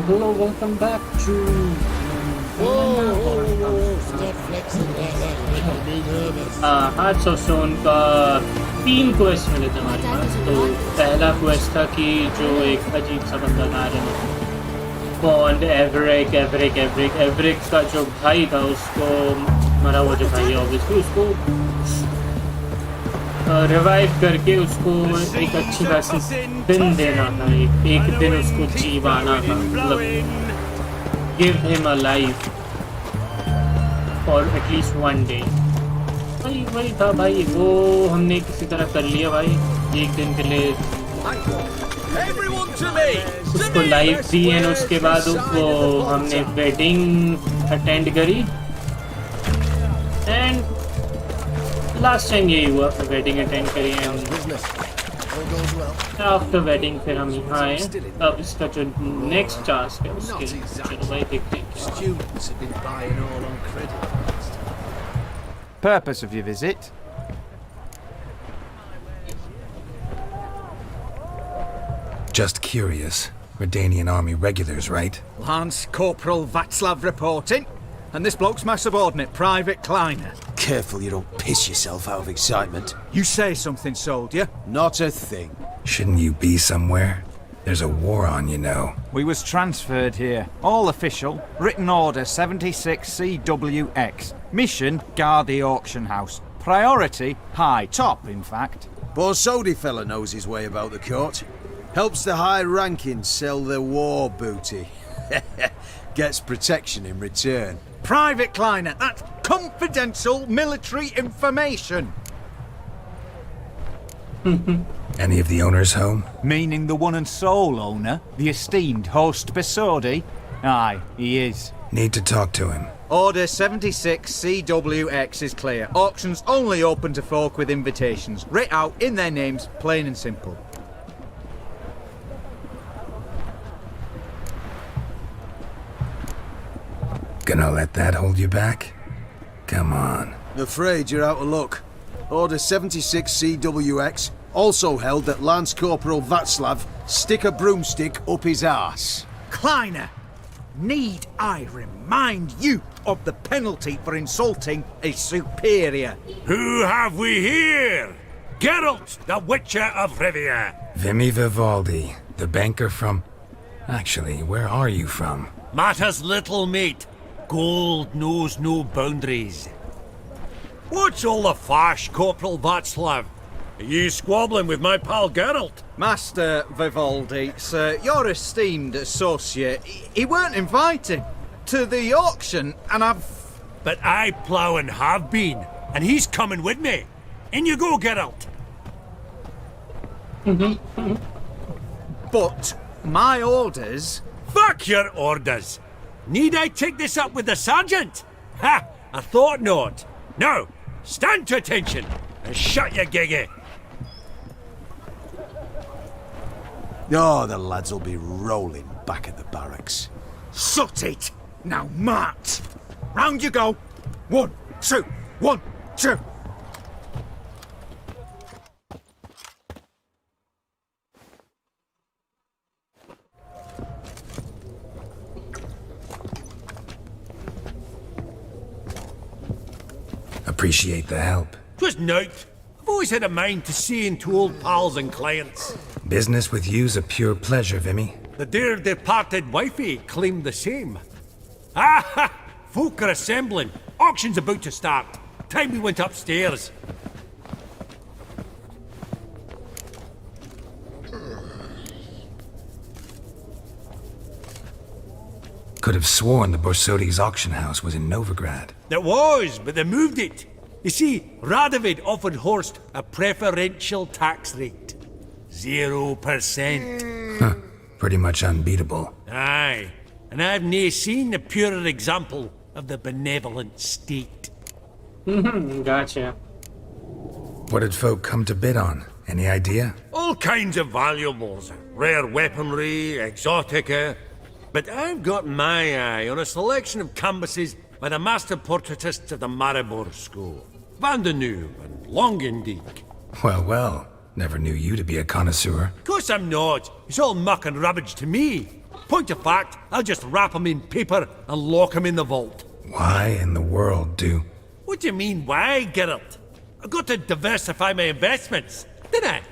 hello, welcome back to... Stop flexing that up, making me nervous. आज सोन का 3 quest मिले थे हमारे पास। तो पहला क्वेस्ट था कि जो एक अजीब सा बंदा था बॉन्ड एवरिक का जो भाई था उसको मरा हुआ जो भाई है ऑब्वियसली उसको रिवाइव करके उसको एक अच्छी खासी दिन देना था, एक दिन उसको जीवाना था, मतलब give him a life for at least 1 day. भाई वही था भाई, वो हमने किसी तरह कर लिया भाई। एक दिन के लिए उसको लाइफ दी एंड उसके बाद वो हमने वेडिंग अटेंड करी एंड लास्ट टाइम यही हुआ, वेडिंग अटेंड करी एंड आफ्टर वेडिंग फिर हम यहाँ आए। अब इसका जो नेक्स्ट टास्क है उसके चलो भाई देखते हैं। Purpose of your visit? Just curious. Redanian army regulars, right? Lance Corporal Václav reporting. And this bloke's my subordinate, Private Kleiner. Careful you don't piss yourself out of excitement. You say something, soldier. Not a thing. Shouldn't you be somewhere? There's a war on, you know. We was transferred here. All official. Written order 76 CWX. Mission, guard the auction house. Priority, high. Top, in fact. Borsodi fella knows his way about the court. Helps the high-rankings sell their war booty. Gets protection in return. Private Kleiner, that's confidential military information. Any of the owners home? Meaning the one and sole owner, the esteemed host Besodi? Aye, he is. Need to talk to him. Order 76 CWX is clear. Auctions only open to folk with invitations. Writ out in their names, plain and simple. Gonna let that hold you back? Come on. Afraid you're out of luck. Order 76 CWX also held that Lance Corporal Václav stick a broomstick up his arse. Kleiner, need I remind you of the penalty for insulting a superior? Who have we here? Geralt, the Witcher of Rivia. Vimy Vivaldi, the banker from... Actually, where are you from? Matters little, mate. Gold knows no boundaries. What's all the fash, Corporal Václav? Are you squabbling with my pal Geralt? Master Vivaldi, sir, your esteemed associate, he weren't invited to the auction, and I've... But I plough and have been, and he's coming with me. In you go, Geralt. But my orders... Fuck your orders. Need I take this up with the sergeant? Ha! I thought not. Now, stand to attention and shut your giggy. Oh, the lads will be rolling back at the barracks. Shut it! Now march! Round you go! 1, 2, 1, 2! Appreciate the help. 'Twas nowt. I've always had a mind to see into old pals and clients. Business with you's a pure pleasure, Vimy. The dear departed wifey claimed the same. Ah ha! Folk are assembling. Auction's about to start. Time we went upstairs. Could have sworn the Borsodi's auction house was in Novigrad. There was, but they moved it. You see, Radovid offered Horst a preferential tax rate. 0%. Huh. Pretty much unbeatable. Aye, and I've nae seen a purer example of the benevolent state. Gotcha. What did folk come to bid on? Any idea? All kinds of valuables. Rare weaponry, exotica. But I've got my eye on a selection of canvases by the master portraitists of the Maribor School. Van de Nieuw and Longendijk. Well, never knew you to be a connoisseur. Of course I'm not. It's all muck and rubbish to me. Point of fact, I'll just wrap him in paper and lock him in the vault. Why in the world do... What do you mean, why, Geralt? I've got to diversify my investments, didn't I?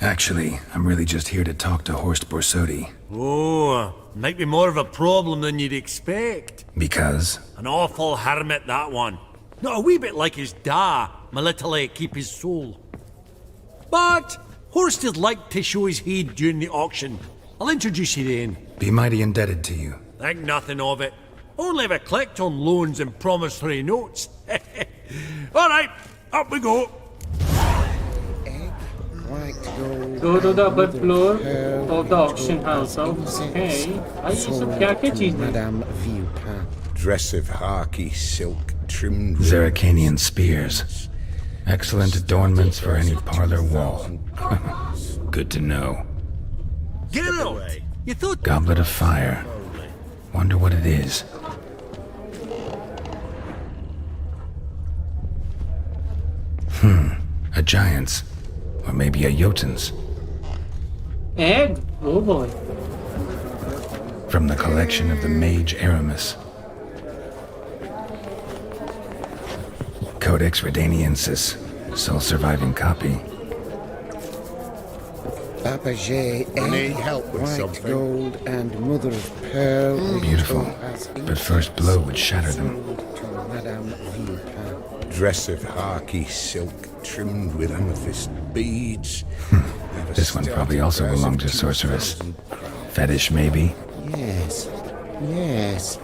Actually, I'm really just here to talk to Horst Borsodi. Oh, might be more of a problem than you'd expect. Because? An awful hermit, that one. Not a wee bit like his da, military keep his soul. But Horst would like to show his head during the auction. I'll introduce you then. Be mighty indebted to you. Think nothing of it. Only if I collect on loans and promissory notes. All right, up we go. Go to the upper floor of the auction house. Okay. भाई ये सब क्या-क्या चीजें? Madame Villepin. Dress of harky silk trimmed with Zeracanian spears. Excellent adornments for any parlor wall. Good to know. Geralt, you thought... Goblet of fire. Wonder what it is. A giant's. Or maybe a Jotun's. Egg? Oh boy. From the collection of the mage Aramis. Codex Redaniensis. Sole surviving copy. Papaget, Need help with white something? gold, and mother of pearl. Beautiful. But first blow would shatter them. To Madame Villepin. dress of harky silk trimmed with amethyst beads. This one probably also belonged to sorceress. Fetish, maybe? Yes. Yes.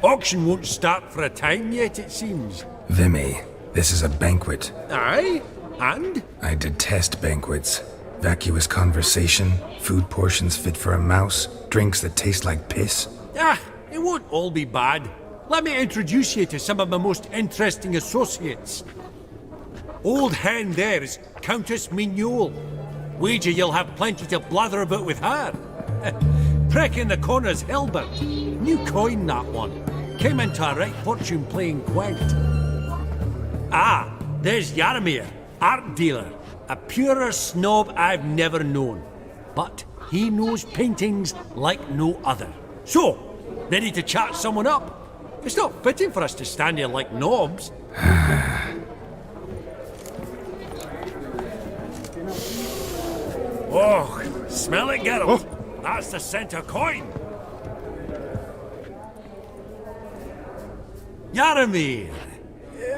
Auction won't start for a time yet, it seems. Vimy, this is a banquet. Aye? And? I detest banquets. Vacuous conversation, food portions fit for a mouse, drinks that taste like piss. Ah, it won't all be bad. Let me introduce you to some of my most interesting associates. Old hen there is Countess Mignole. Wager you'll have plenty to blather about with her. Prick in the corner's Hilbert. New coin, that one. Came into a right fortune playing quite. Ah, there's Jaromir, art dealer. A purer snob I've never known. But he knows paintings like no other. So, ready to chat someone up? It's not fitting for us to stand here like knobs. Oh, smell it, Geralt. That's the center coin. Jaromir,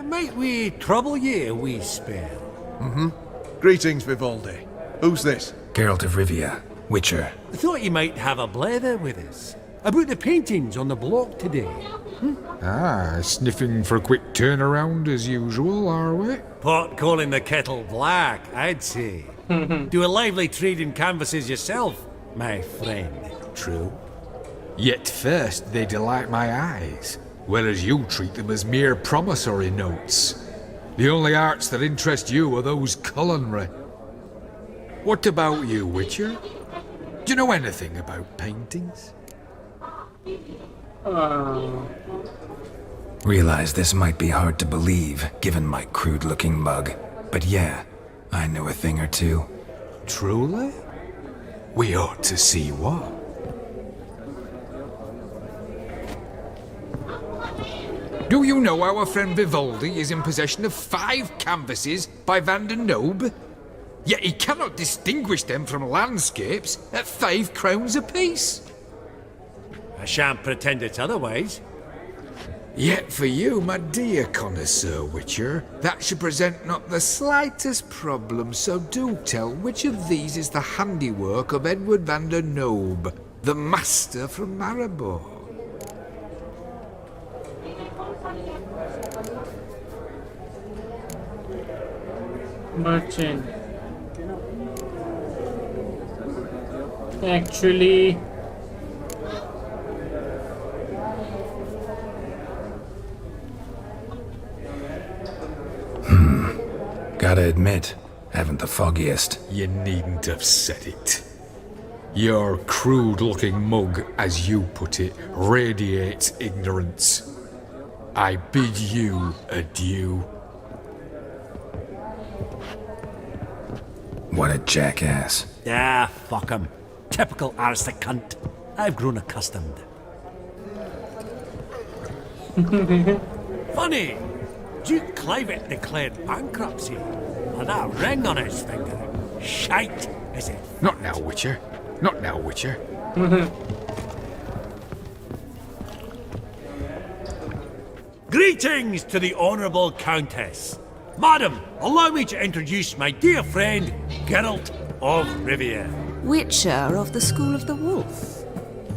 might we trouble ye a wee spell? Greetings, Vivaldi. Who's this? Geralt of Rivia, Witcher. I thought you might have a blether with us. About the paintings on the block today. Ah, sniffing for a quick turnaround as usual, are we? Pot calling the kettle black, I'd say. Do a lively trade in canvases yourself, my friend. True. Yet first they delight my eyes, whereas you treat them as mere promissory notes. The only arts that interest you are those culinary. What about you, Witcher? Do you know anything about paintings? Realize this might be hard to believe, given my crude-looking mug. But yeah, I know a thing or two. Truly? We ought to see what. Do you know our friend Vivaldi is in possession of 5 canvases by Van der Nobe? Yet he cannot distinguish them from landscapes at 5 crowns apiece. I shan't pretend it's otherwise. Yet for you, my dear connoisseur Witcher, that should present not the slightest problem, so do tell which of these is the handiwork of Edward van der Nobe, the master from Maribor. Merchant. Actually, Gotta admit, Haven't the foggiest. You needn't have said it. Your crude-looking mug, as you put it, radiates ignorance. I bid you adieu. What a jackass. Ah, fuck him. Typical aristocrat cunt. I've grown accustomed. Funny, Duke Clivet declared bankruptcy. And that ring on his finger. Shite, is it? Not now, Witcher. Not now, Witcher. Greetings to the Honourable Countess. Madam, allow me to introduce my dear friend, Geralt of Rivia. Witcher of the School of the Wolf.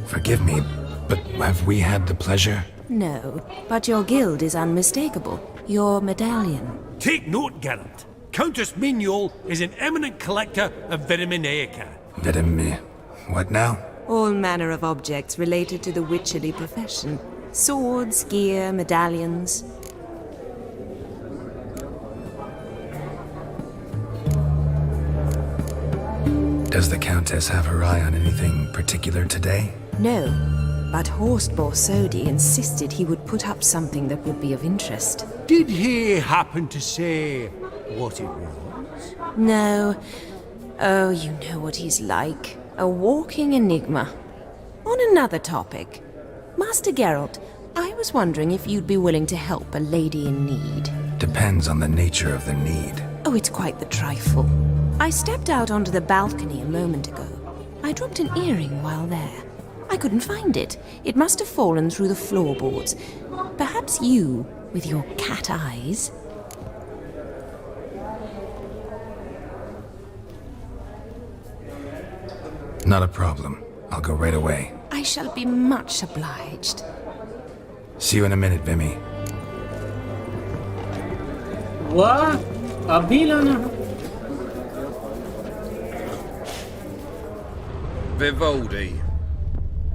Forgive me, but have we had the pleasure? No, but your guild is unmistakable. Your medallion. Take note, Geralt. Countess Mignol is an eminent collector of Viriminaica. What now? All manner of objects related to the witcherly profession. Swords, gear, medallions. Does the Countess have her eye on anything particular today? No, but Horst Borsodi insisted he would put up something that would be of interest. Did he happen to say what it was? No. Oh, you know what he's like. A walking enigma. On another topic. Master Geralt, I was wondering if you'd be willing to help a lady in need. Depends on the nature of the need. Oh, it's quite the trifle. I stepped out onto the balcony a moment ago. I dropped an earring while there. I couldn't find it. It must have fallen through the floorboards. Perhaps you, with your cat eyes... Not a problem. I'll go right away. I shall be much obliged. See you in a minute, Vimy. वाह अभी लाना Vivaldi,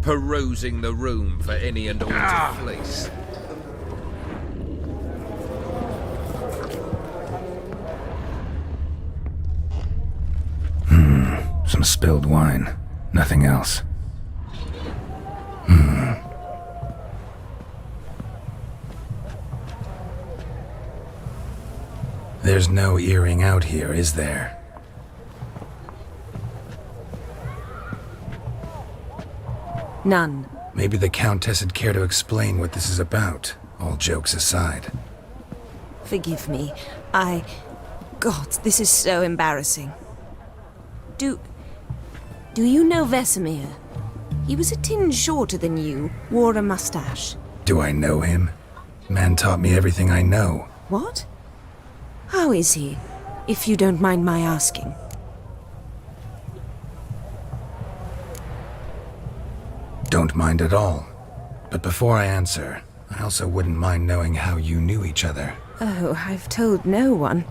perusing the room for any and all to fleece. Some spilled wine. Nothing else. There's no earring out here, is there? None. Maybe the Countess would care to explain what this is about, all jokes aside. Forgive me. God, this is so embarrassing. Do you know Vesemir? He was a tinge shorter than you, wore a mustache. Do I know him? Man taught me everything I know. What? How is he, if you don't mind my asking? Don't mind at all. But before I answer, I also wouldn't mind knowing how you knew each other. Oh, I've told no one.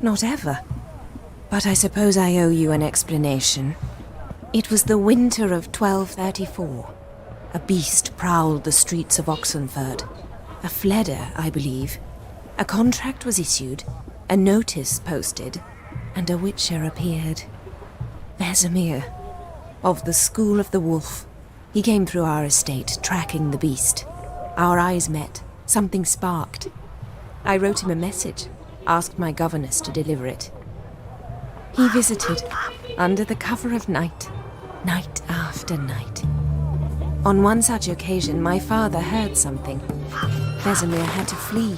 Not ever. But I suppose I owe you an explanation. It was the winter of 1234. A beast prowled the streets of Oxenford. A fledder, I believe. A contract was issued, a notice posted, and a witcher appeared. Vesemir, of the School of the Wolf. He came through our estate, tracking the beast. Our eyes met. Something sparked. I wrote him a message, asked my governess to deliver it. He visited, under the cover of night, night after night. On one such occasion, my father heard something. Vesemir had to flee.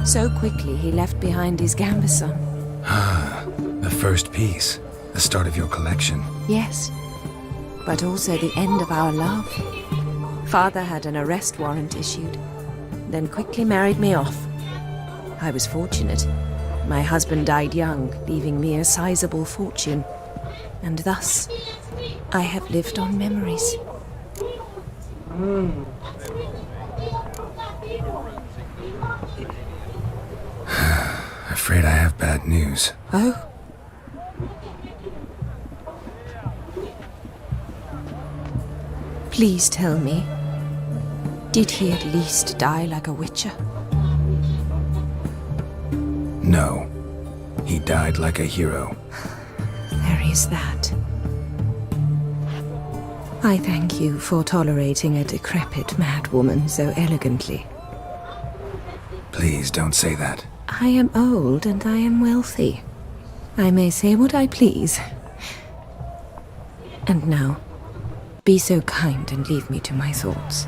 So quickly he left behind his gambeson. Ah, the first piece. The start of your collection. Yes, but also the end of our love. Father had an arrest warrant issued, then quickly married me off. I was fortunate. My husband died young, leaving me a sizable fortune. And thus, I have lived on memories. Afraid I have bad news. Oh? Please tell me, did he at least die like a witcher? No. He died like a hero. There is that. I thank you for tolerating a decrepit madwoman so elegantly. Please don't say that. I am old and I am wealthy. I may say what I please. And now, be so kind and leave me to my thoughts.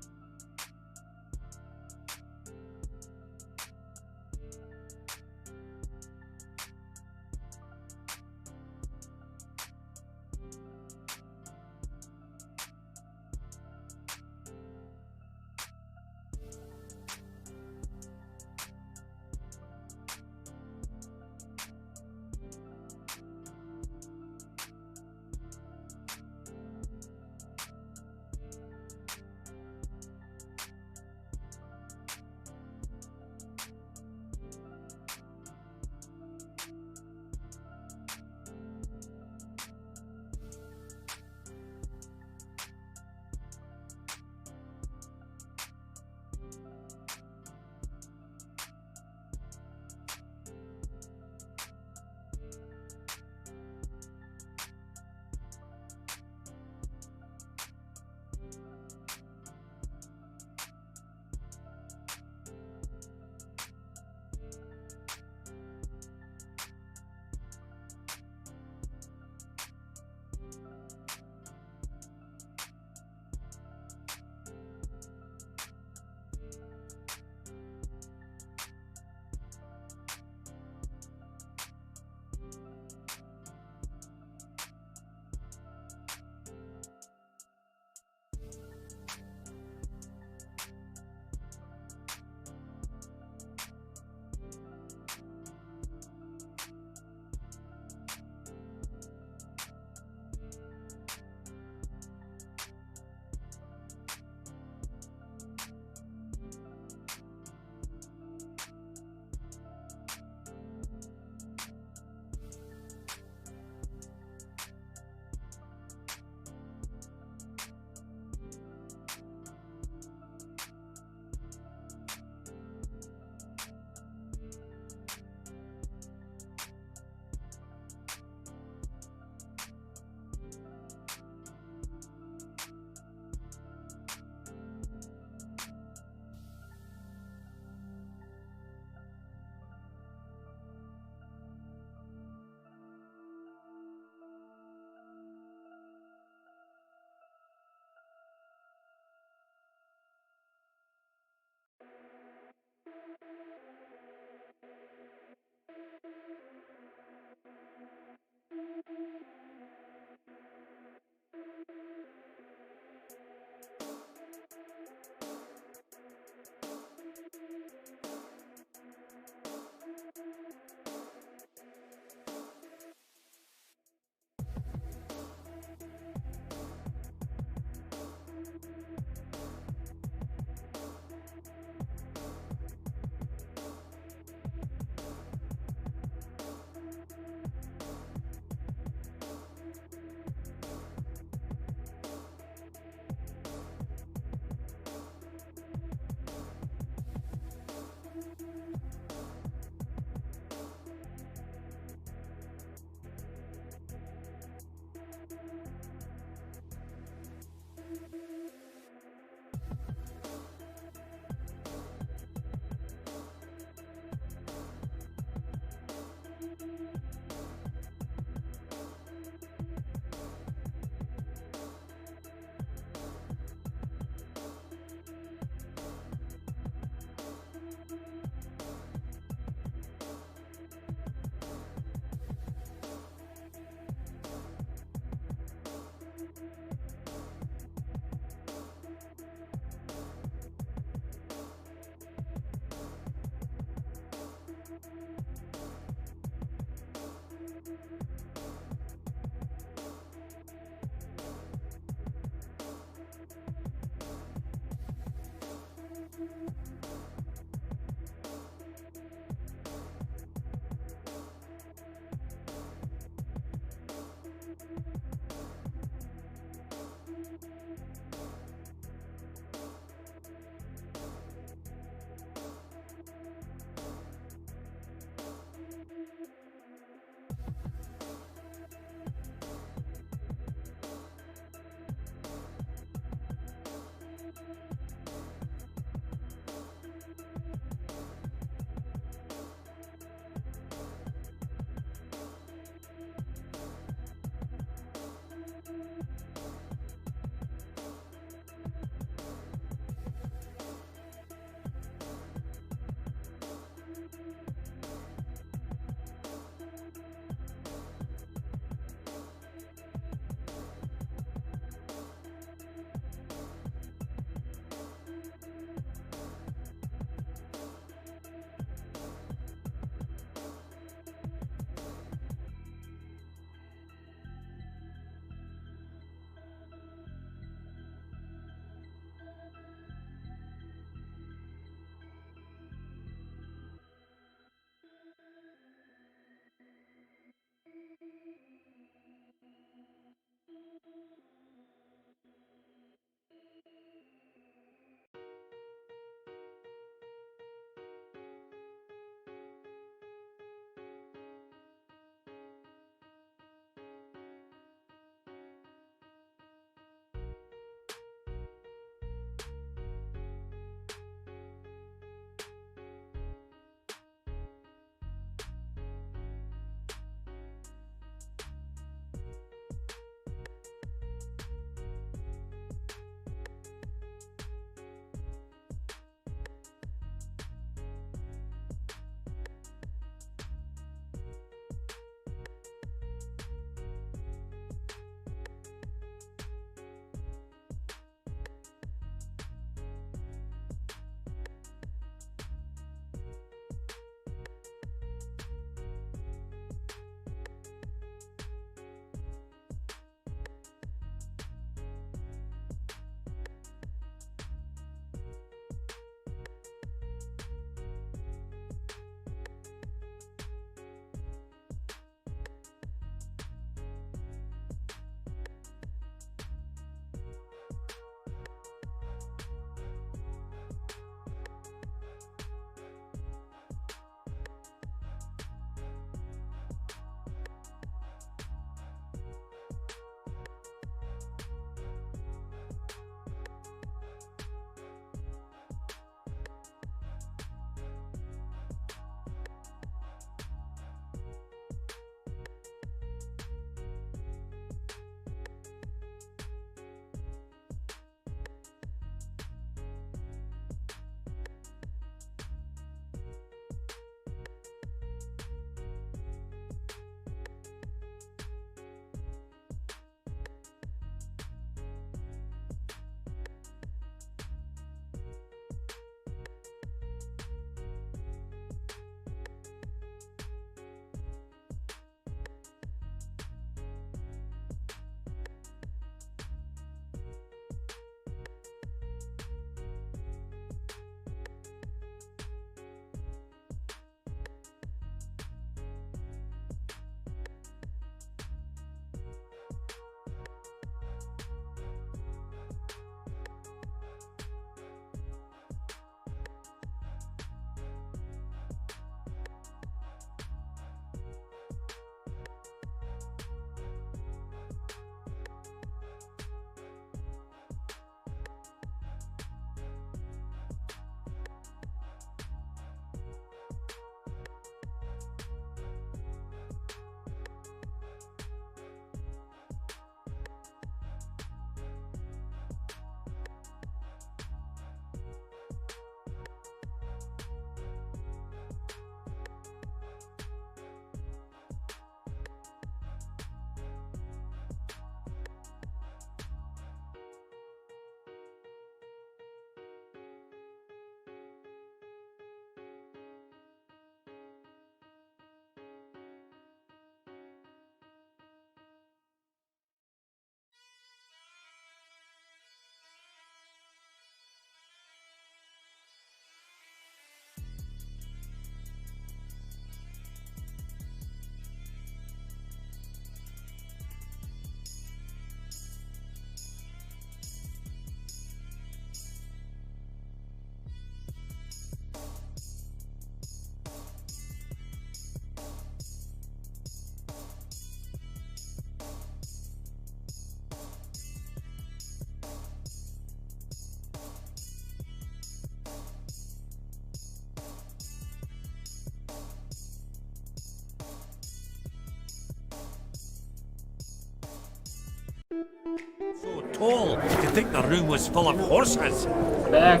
tall to think the room was full of horses. Back.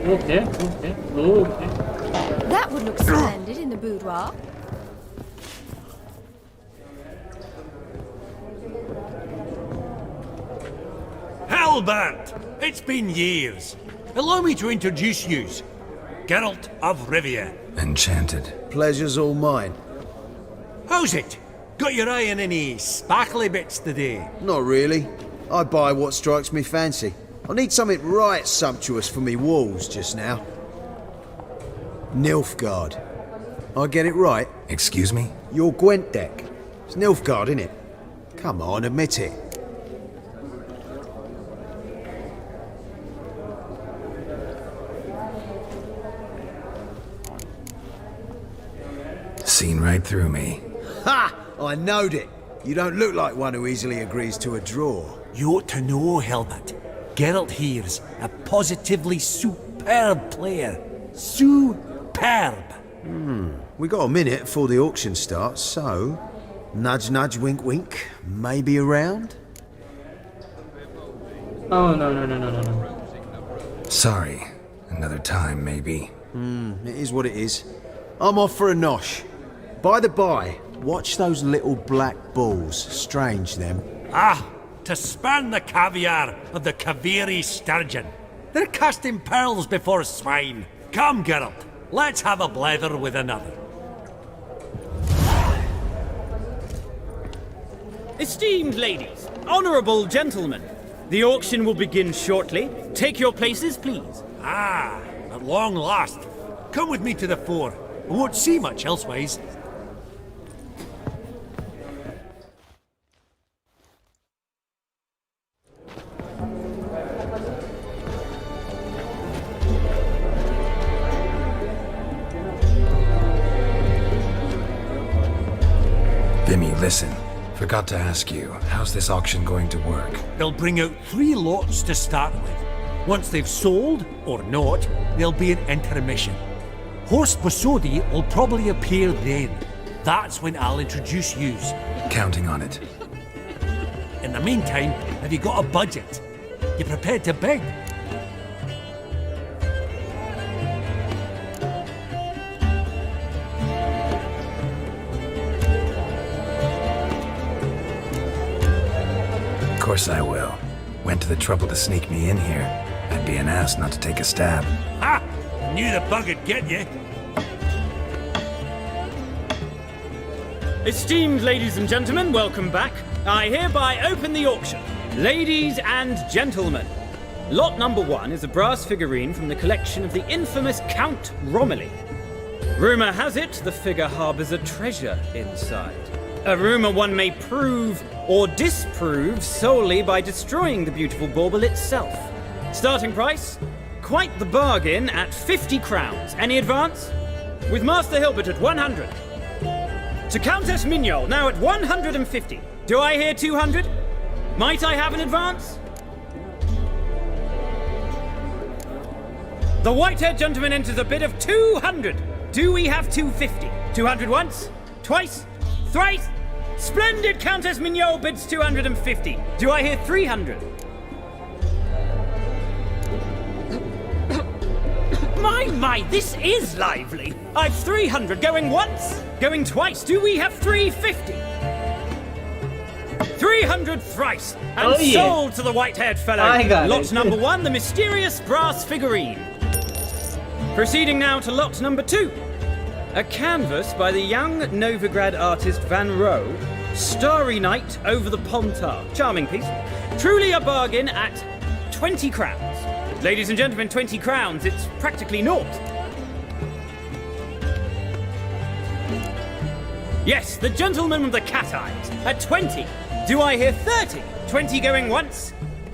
Okay. That would look splendid in the boudoir. Halbert! It's been years. Allow me to introduce yous. Geralt of Rivia. Enchanted. Pleasure's all mine. How's it? Got your eye on any sparkly bits today? Not really. I buy what strikes me fancy. I need something right sumptuous for me walls just now. Nilfgaard. I get it right? Excuse me? Your Gwent deck. It's Nilfgaard, innit? Come on, admit it. Seen right through me. Ha! I knowed it. You don't look like one who easily agrees to a draw. You ought to know, Helmut. Geralt here's a positively superb player. Superb! We got a minute before the auction starts, so... Nudge, nudge, wink, wink. Maybe around? Oh, no. Sorry. Another time, maybe. It is what it is. I'm off for a nosh. By the by, watch those little black balls. Strange, them. Ah, to spurn the caviar of the Kaviri sturgeon. They're casting pearls before swine. Come, Geralt, let's have a blether with another. Esteemed ladies, honourable gentlemen, the auction will begin shortly. Take your places, please. Ah, at long last. Come with me to the fore. We won't see much elsewise. Vimy, listen. Forgot to ask you, how's this auction going to work? They'll bring out 3 lots to start with. Once they've sold, or not, there'll be an intermission. Horst Bosodi will probably appear then. That's when I'll introduce yous. Counting on it. In the meantime, have you got a budget? You prepared to beg? Of course I will. Went to the trouble to sneak me in here. I'd be an ass not to take a stab. Ha! Knew the bug would get you. Esteemed ladies and gentlemen, welcome back. I hereby open the auction. Ladies and gentlemen, lot number 1 is a brass figurine from the collection of the infamous Count Romilly. Rumour has it the figure harbours a treasure inside. A rumour one may prove or disprove solely by destroying the beautiful bauble itself. Starting price? Quite the bargain at 50 crowns. Any advance? With Master Hilbert at 100. To Countess Mignol, now at 150. Do I hear 200? Might I have an advance? The white-haired gentleman enters a bid of 200. Do we have 250? 200 once? Twice? Thrice? Splendid! Countess Mignol bids 250. Do I hear 300? My, this is lively. I've 300 going once, going twice. Do we have 350? 300 thrice, and sold to the white-haired fellow. I got lot it. number 1, the mysterious brass figurine. Proceeding now to lot number 2. A canvas by the young Novigrad artist Van Rohe, Starry Night over the Pontar. Charming piece. Truly a bargain at 20 crowns. Ladies and gentlemen, 20 crowns, it's practically naught. Yes, the gentleman with the cat eyes, at 20. Do I hear 30? 20 going once,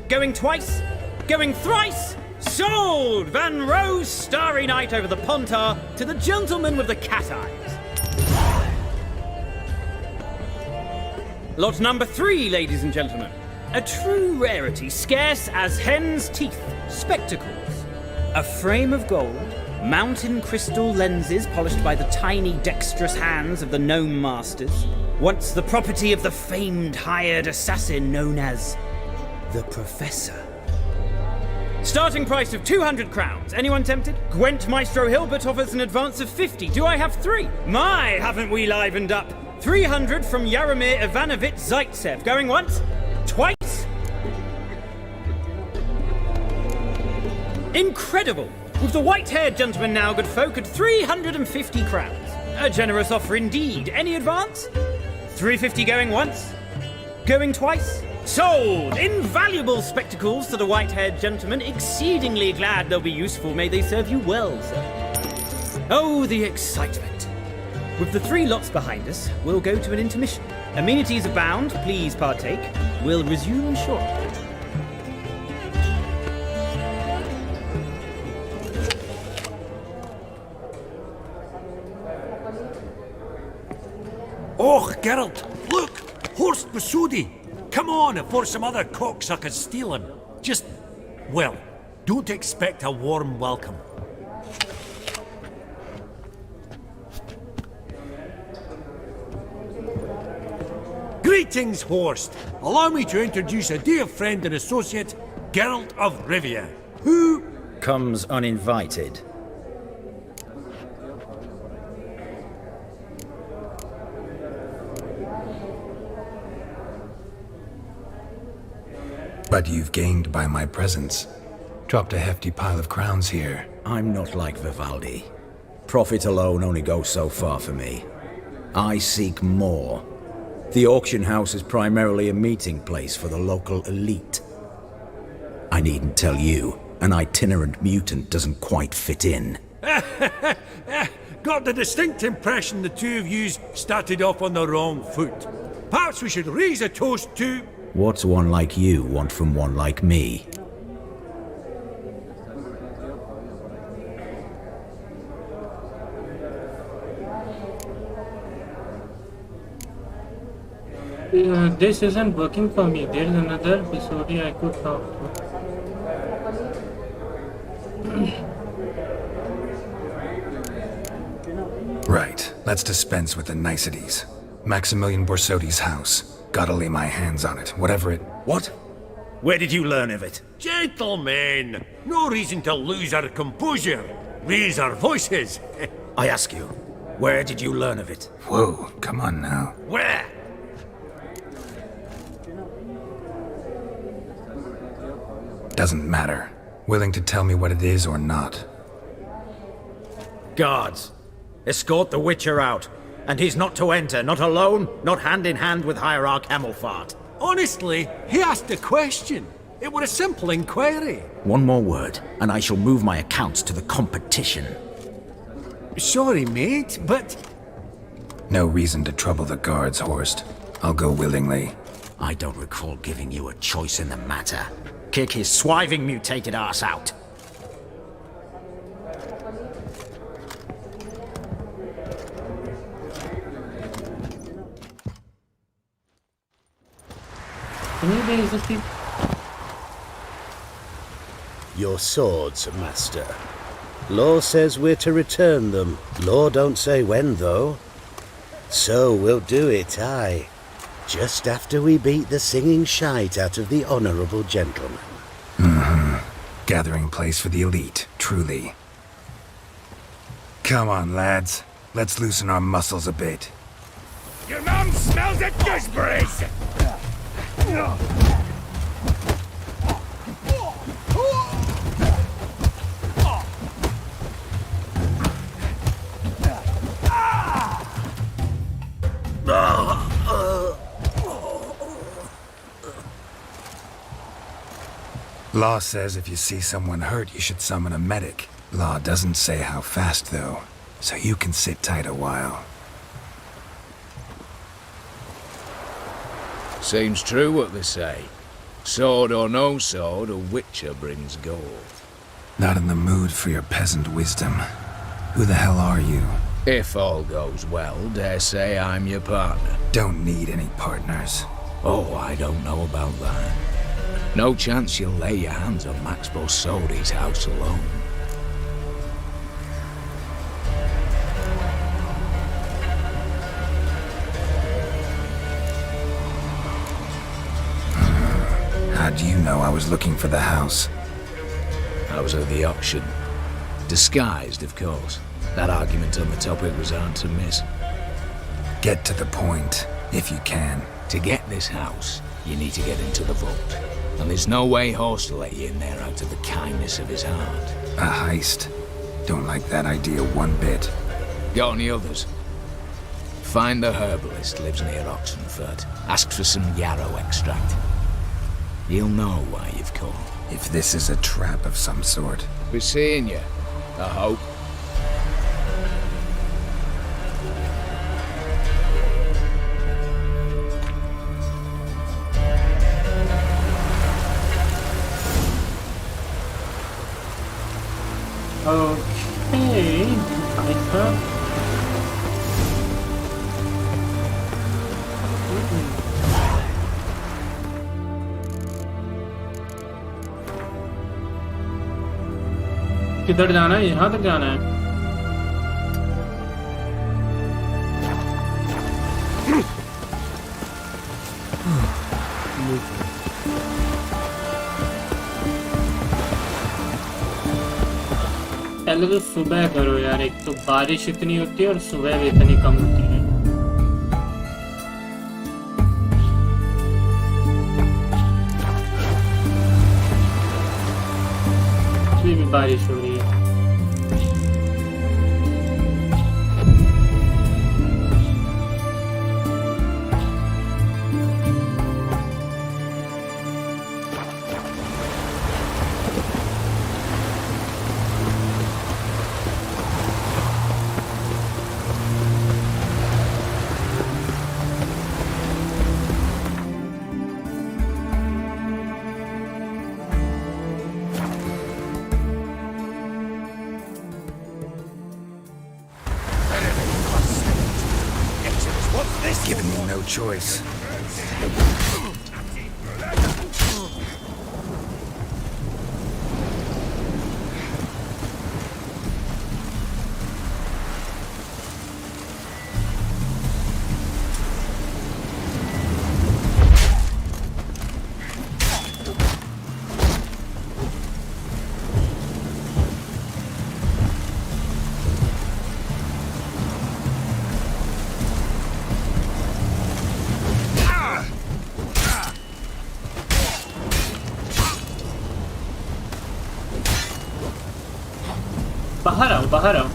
going twice, going thrice? Sold! Van Rohe's Starry Night over the Pontar to the gentleman with the cat eyes. Lot number 3, ladies and gentlemen. A true rarity, scarce as hen's teeth. Spectacles. A frame of gold, mountain crystal lenses polished by the tiny dexterous hands of the gnome masters. once the property of the famed hired assassin known as the Professor. Starting price of 200 crowns. Anyone tempted? Gwent Maestro Hilbert offers an advance of 50. Do I have 3? My, haven't we livened up? 300 from Jaromir Ivanovich Zaitsev. Going once? Twice? Incredible! With the white-haired gentleman now, good folk, at 350 crowns. A generous offer indeed. Any advance? 350 going once? Going twice? Sold! Invaluable spectacles to the white-haired gentleman. Exceedingly glad they'll be useful. May they serve you well, sir. Oh, the excitement. With the 3 lots behind us, we'll go to an intermission. Amenities abound. Please partake. We'll resume shortly. Oh, Geralt, look! Horst Masudi! Come on before some other cocksuckers steal him. Just, well, don't expect a warm welcome. Greetings, Horst. Allow me to introduce a dear friend and associate, Geralt of Rivia, who comes uninvited. But you've gained by my presence. Dropped a hefty pile of crowns here. I'm not like Vivaldi. Profit alone only goes so far for me. I seek more. The auction house is primarily a meeting place for the local elite. I needn't tell you, an itinerant mutant doesn't quite fit in. Got the distinct impression the two of yous started off on the wrong foot. Perhaps we should raise a toast to... What's one like you want from one like me? This isn't working for me. There's another episode I could talk to. Right, let's dispense with the niceties. Maximilian Borsodi's house. Gotta lay my hands on it, whatever it... What? Where did you learn of it? Gentlemen, no reason to lose our composure. Raise our voices. I ask you, where did you learn of it? Whoa, come on now. Where? Doesn't matter. Willing to tell me what it is or not. Guards, escort the Witcher out. And he's not to enter, not alone, not hand in hand with Hierarch Hamilfart. Honestly, he asked a question. It were a simple inquiry. One more word, and I shall move my accounts to the competition. Sorry, mate, but... No reason to trouble the guards, Horst. I'll go willingly. I don't recall giving you a choice in the matter. Kick his swiving mutated ass out. Your swords, Master. Law says we're to return them. Law don't say when, though. So we'll do it, aye. Just after we beat the singing shite out of the honourable gentleman. Gathering place for the elite, truly. Come on, lads. Let's loosen our muscles a bit. Your mum smells of gooseberries! Law says if you see someone hurt, you should summon a medic. Law doesn't say how fast, though, so you can sit tight a while. Seems true what they say. Sword or no sword, a witcher brings gold. Not in the mood for your peasant wisdom. Who the hell are you? If all goes well, dare say I'm your partner. Don't need any partners. Oh, I don't know about that. No chance you'll lay your hands on Max Borsodi's house alone. did you know I was looking for the house? I was at the auction. Disguised, of course. That argument on the topic was hard to miss. Get to the point, if you can. To get this house, you need to get into the vault. And there's no way Horst will let you in there out of the kindness of his heart. A heist? Don't like that idea one bit. Got any others? Find the herbalist, lives near Oxenfurt. Ask for some yarrow extract. He'll know why you've come. If this is a trap of some sort. We're seeing you, I hope. Okay, I किधर जाना है? यहाँ तक जाना है। पहले तो सुबह करो यार, एक तो बारिश इतनी होती है और सुबह भी इतनी कम होती है। अभी भी बारिश हो रही है। Giving me no choice. बाहर आओ, बाहर आओ।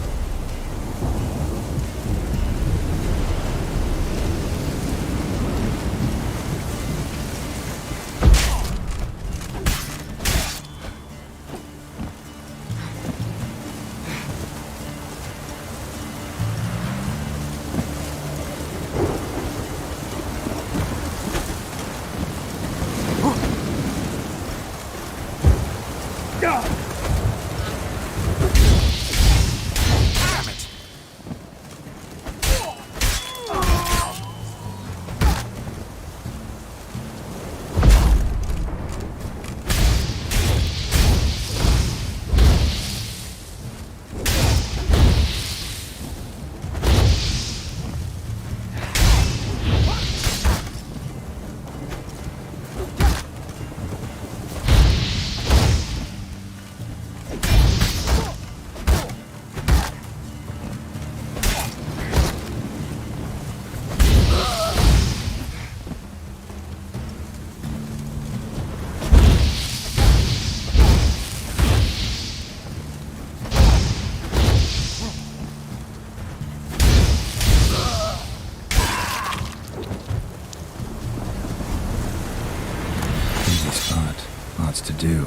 To do.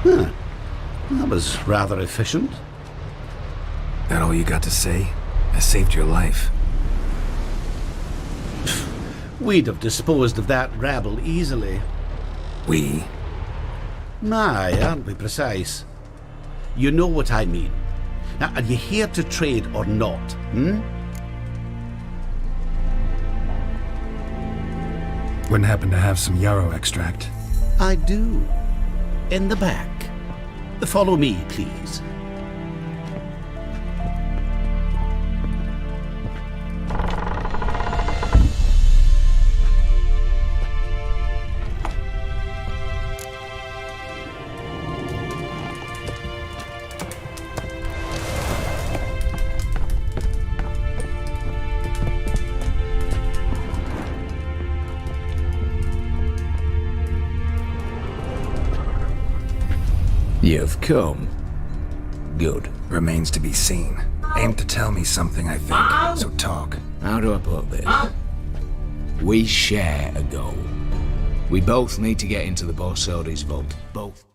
Huh. That was rather efficient. That all you got to say? I saved your life. We'd have disposed of that rabble easily. We? Aye, aren't we precise? You know what I mean. Now, are you here to trade or not, Wouldn't happen to have some yarrow extract? I do. In the back. Follow me, please. You've come. Good. Remains to be seen. Aim to tell me something, I think. So talk. How do I put this? We share a goal. We both need to get into the Borsodi's vault. Both.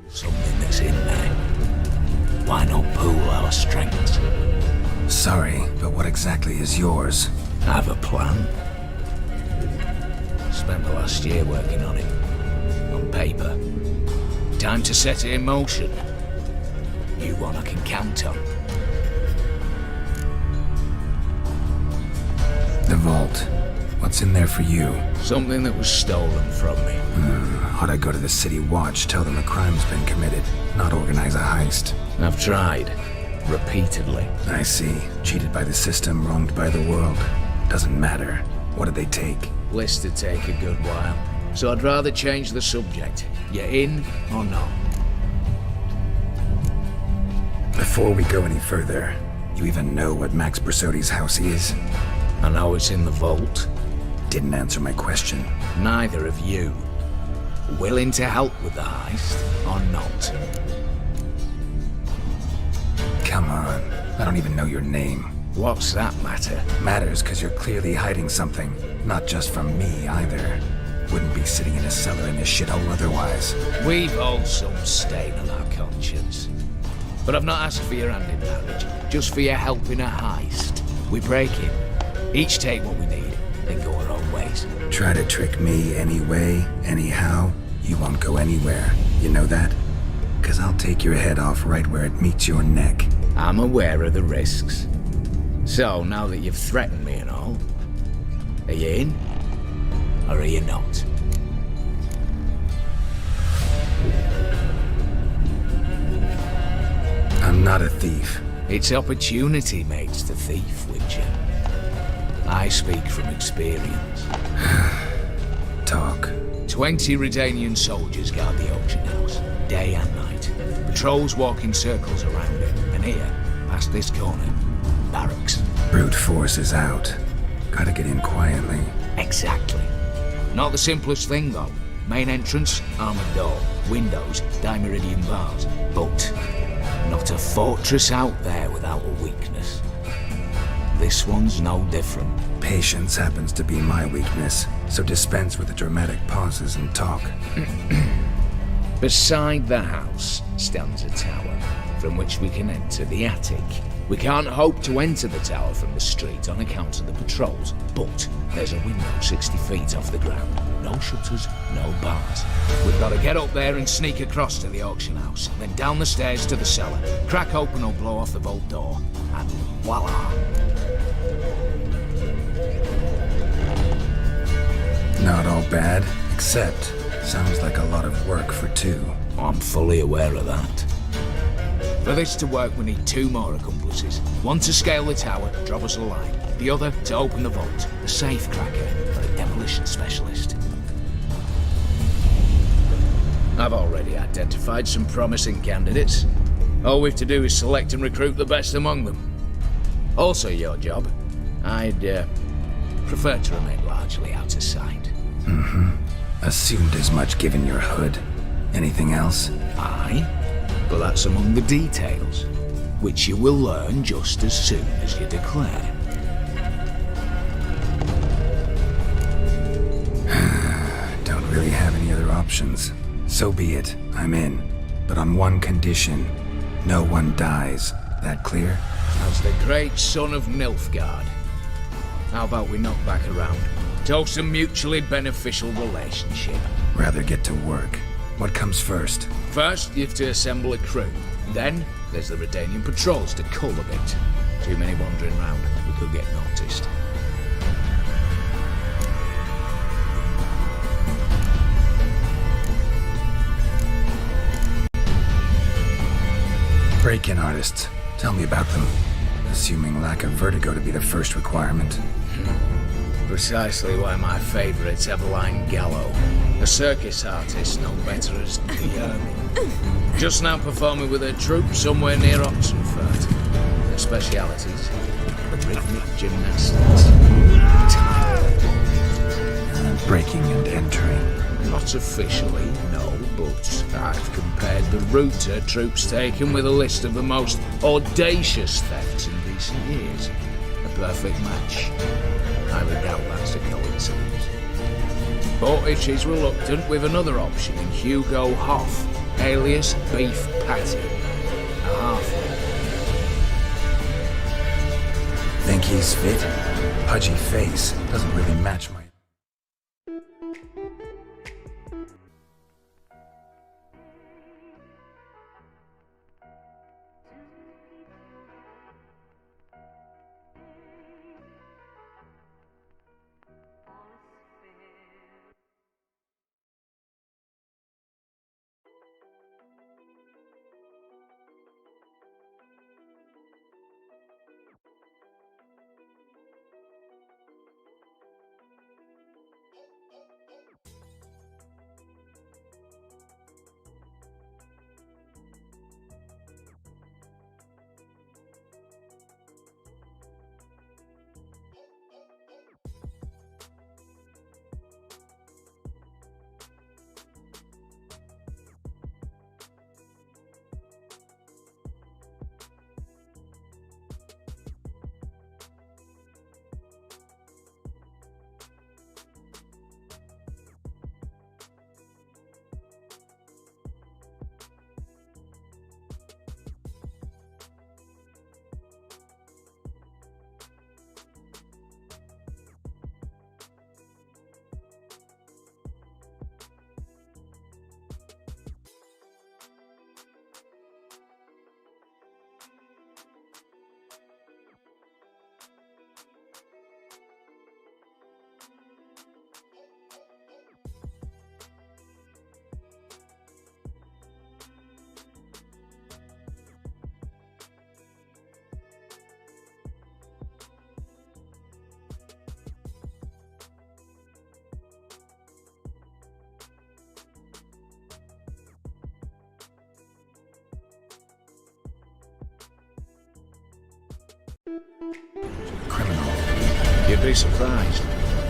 Something that's in there. Why not pool our strengths? Sorry, but what exactly is yours? I have a plan. Spent the last year working on it. On paper. Time to set it in motion. You one I can count on. The vault. What's in there for you? Something that was stolen from me. Ought I go to the city watch, tell them a crime's been committed, not organize a heist? I've tried. Repeatedly. I see. Cheated by the system, wronged by the world. Doesn't matter. What did they take? List to take a good while. So I'd rather change the subject. You in or not? Before we go any further, you even know what Max Brasodi's house is? I know it's in the vault. Didn't answer my question. Neither of you. Willing to help with the heist or not? Come on. I don't even know your name. What's that matter? Matters because you're clearly hiding something. Not just from me, either. Wouldn't be sitting in a cellar in this shithole otherwise. We've all some stain on our conscience. But I've not asked for your hand in marriage. Just for your help in a heist. We break it. Each take what we need, then go our own ways. Try to trick me anyway, anyhow, you won't go anywhere. You know that? Because I'll take your head off right where it meets your neck. I'm aware of the risks. So, now that you've threatened me and all, are you in? Or are you not? I'm not a thief. It's opportunity makes the thief, Witcher. I speak from experience. Talk. 20 Redanian soldiers guard the auction house, day and night. Patrols walk in circles around it, and here, past this corner, barracks. Brute force is out. Gotta get in quietly. Exactly. Not the simplest thing, though. Main entrance, armored door, windows, dimeridian bars. But not a fortress out there without a weakness. This one's no different. Patience happens to be my weakness, so dispense with the dramatic pauses and talk. Beside the house stands a tower, from which we can enter the attic. We can't hope to enter the tower from the street on account of the patrols, but there's a window 60 feet off the ground. No shutters, no bars. We've got to get up there and sneak across to the auction house, then down the stairs to the cellar, crack open or blow off the vault door, and voila! Not all bad, except sounds like a lot of work for two. I'm fully aware of that. For this to work, we need 2 more accomplices. One to scale the tower, drop us a line. The other to open the vault, a safe cracker, or a demolition specialist. I've already identified some promising candidates. All we've to do is select and recruit the best among them. Also your job. I'd prefer to remain largely out of sight. Assumed as much given your hood. Anything else? Aye, but that's among the details, which you will learn just as soon as you declare. Don't really have any other options. So be it, I'm in. But on one condition. No one dies. That clear? As the great son of Nilfgaard. How about we knock back around? Toast a mutually beneficial relationship. Rather get to work. What comes first? First, you have to assemble a crew. Then, there's the Redanian patrols to cull a bit. Too many wandering round, we could get noticed. Break-in artists. Tell me about them. Assuming lack of vertigo to be the first requirement. Precisely why my favourite's Eveline Gallo, a circus artist known better as the Ermine. Just now performing with her troupe somewhere near Oxenfurt. Their specialities, rhythmic gymnastics. Breaking and entering. Not officially, no, but I've compared the route her troops taken with a list of the most audacious thefts in recent years. A perfect match. I doubt that's a coincidence. But if she's reluctant, with another option in Hugo Hoff, alias Beef Patty. A halfling. Think he's fit? Pudgy face doesn't really match my... Criminal. You'd be surprised.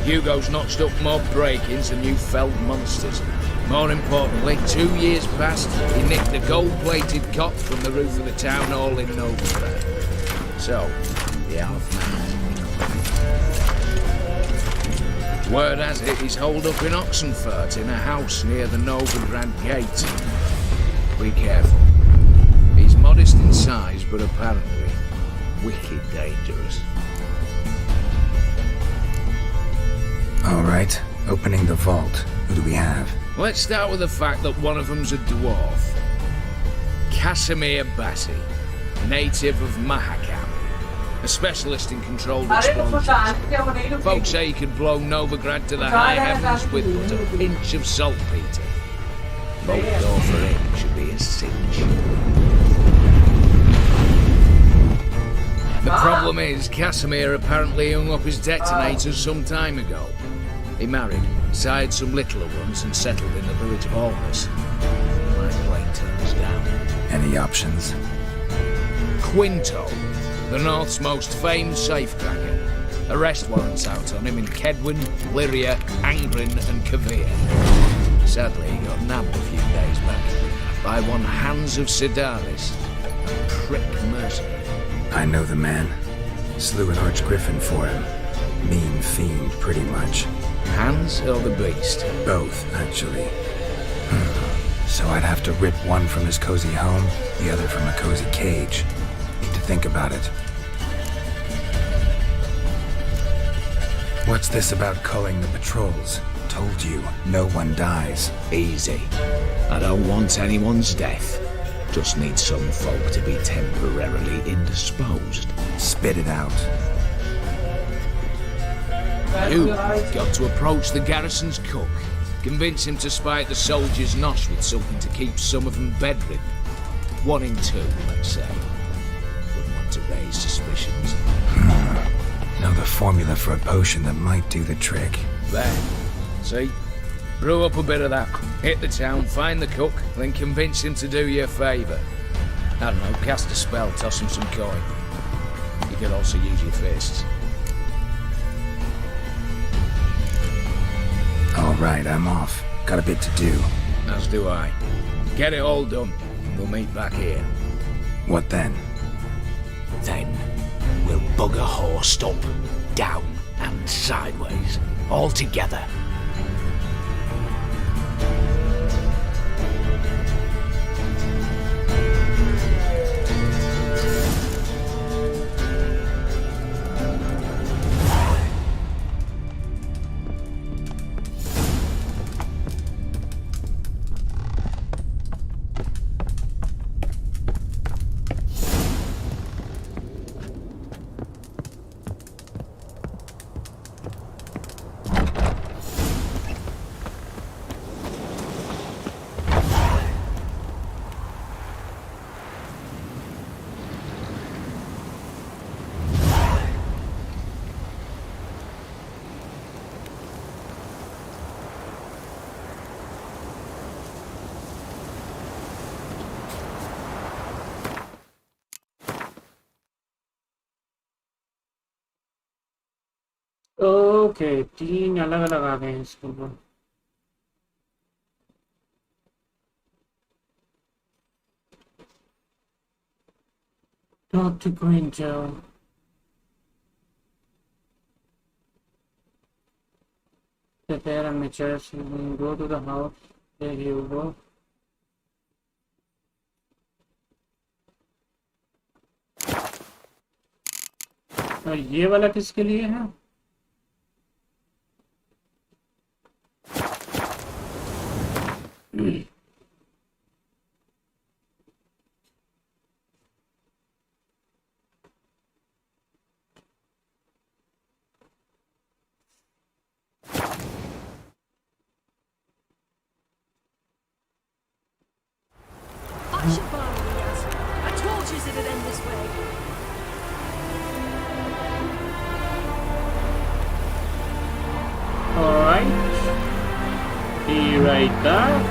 Hugo's notched up more break-ins than you felled monsters. More importantly, 2 years past, he nicked a gold-plated cot from the roof of the town hall in Novigrad. So, the half-man. Word has it he's holed up in Oxenfurt in a house near the Novigrad gate. Be careful. He's modest in size, but apparently wicked dangerous. All right, opening the vault. Who do we have? Let's start with the fact that one of them's a dwarf. Casimir Bassi, native of Mahakam. A specialist in controlled explosions. Folks say he could blow Novigrad to the high heavens with but a pinch of saltpeter. Bolt door for him should be a cinch. The problem is, Casimir apparently hung up his detonators some time ago. He married, sired some littler ones, and settled in the village of Almas. My plane turns down. Any options? Quinto, the North's most famed safecracker. Arrest warrants out on him in Kedwin, Lyria, Angren, and Kavir. Sadly, he got nabbed a few days back by one Hans of Sidaris, a prick mercenary. I know the man. Slew an archgriffin for him. Mean fiend, pretty much. Hans or the beast? Both, actually. So I'd have to rip one from his cozy home, the other from a cozy cage. Need to think about it. What's this about culling the patrols? Told you, no one dies. Easy. I don't want anyone's death. Just need some folk to be temporarily indisposed. Spit it out. You've got to approach the garrison's cook. Convince him to spy at the soldiers' nosh with something to keep some of them bedridden. 1 in 2, let's say. Wouldn't want to raise suspicions. Know the formula for a potion that might do the trick. There. See? Brew up a bit of that. Hit the town, find the cook, then convince him to do you a favour. I don't know, cast a spell, toss him some coin. You could also use your fists. All right, I'm off. Got a bit to do. As do I. Get it all done. We'll meet back here. What then? Then we'll bug a horse up, down and sideways, all together. Okay, 3 अलग अलग आ गए हैं इसको। Talk to Quinto. Prepare a mature, go to the house. There you go. और ये वाला किसके लिए है? I told you it'd end this way. Alright. Be right back.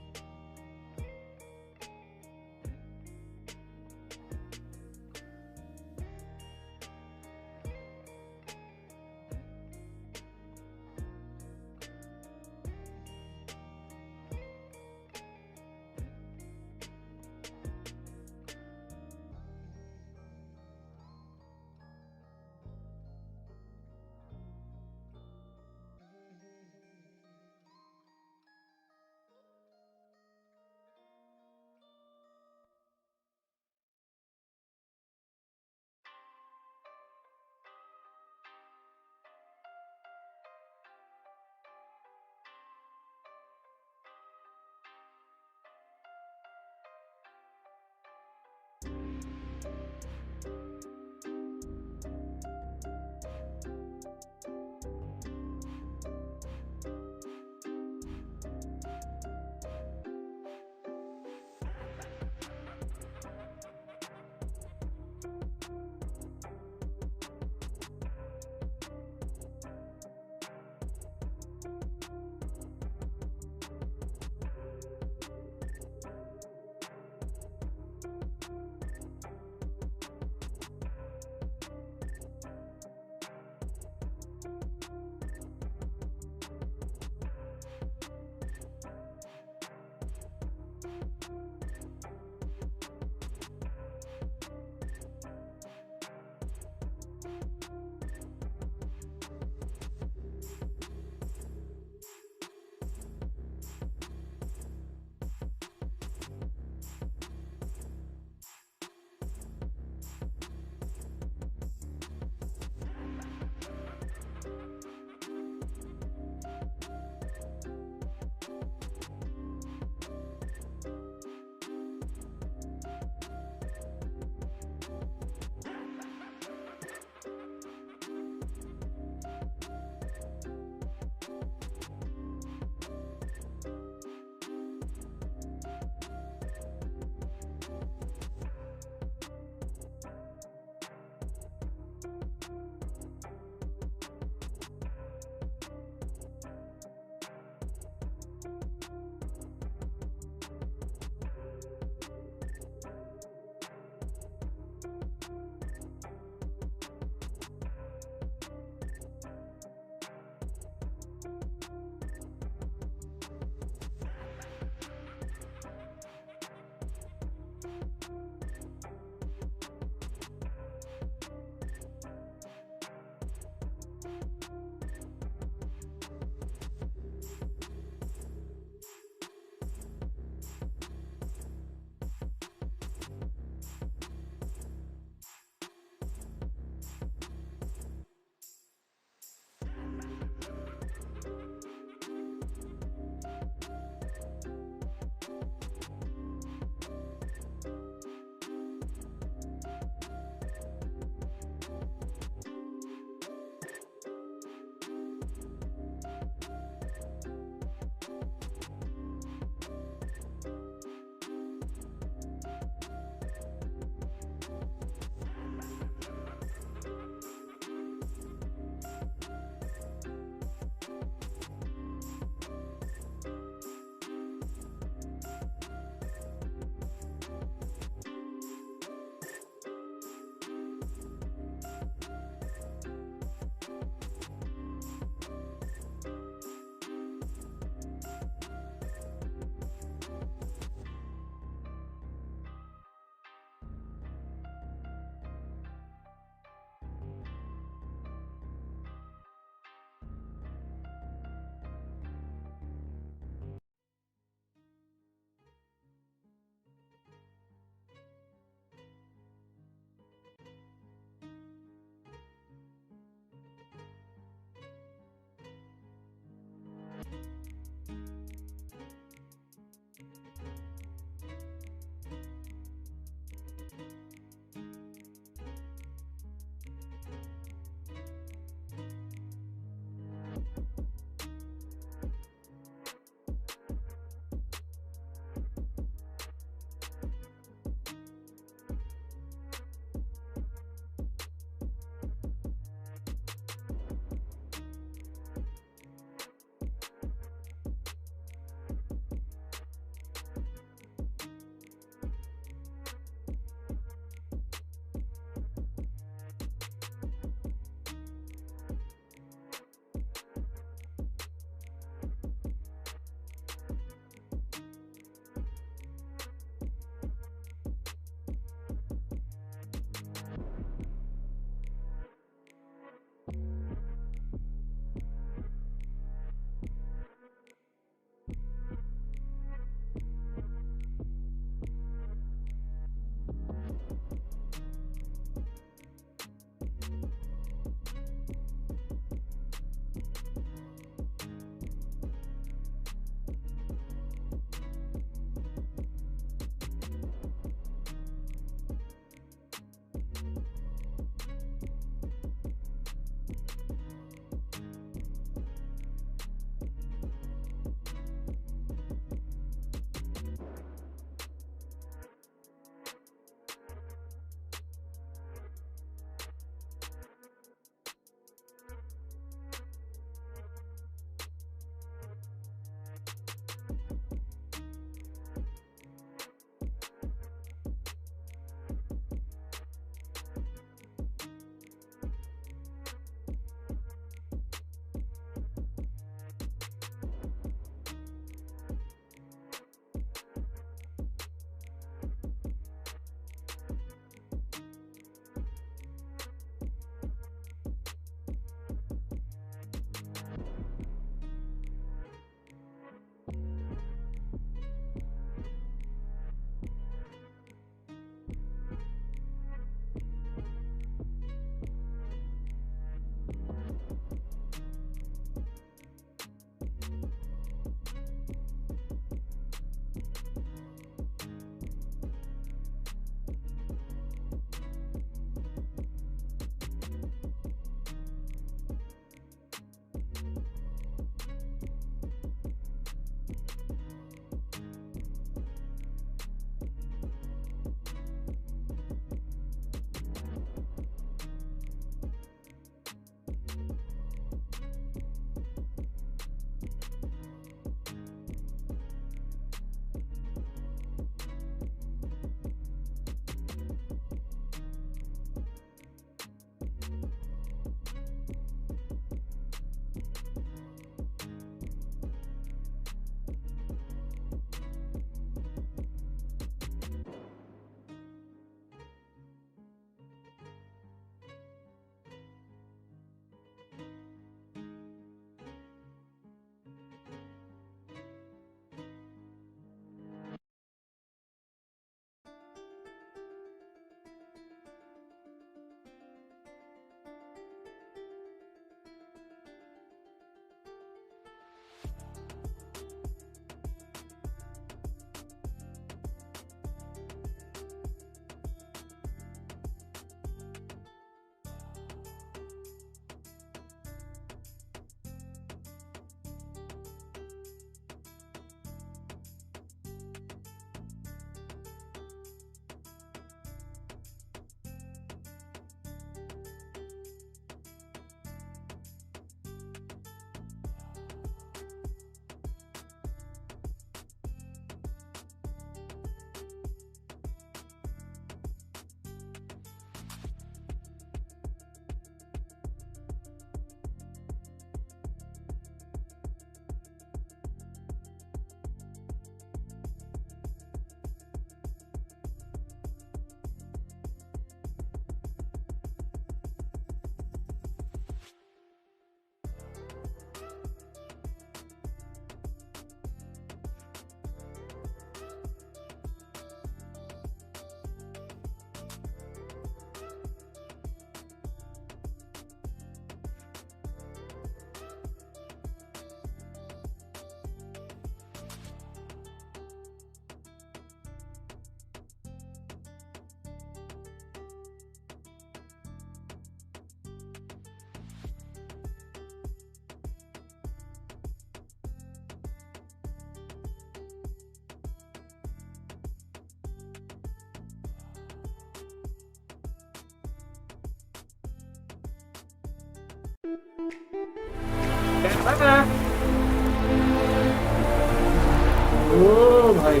ओ भाई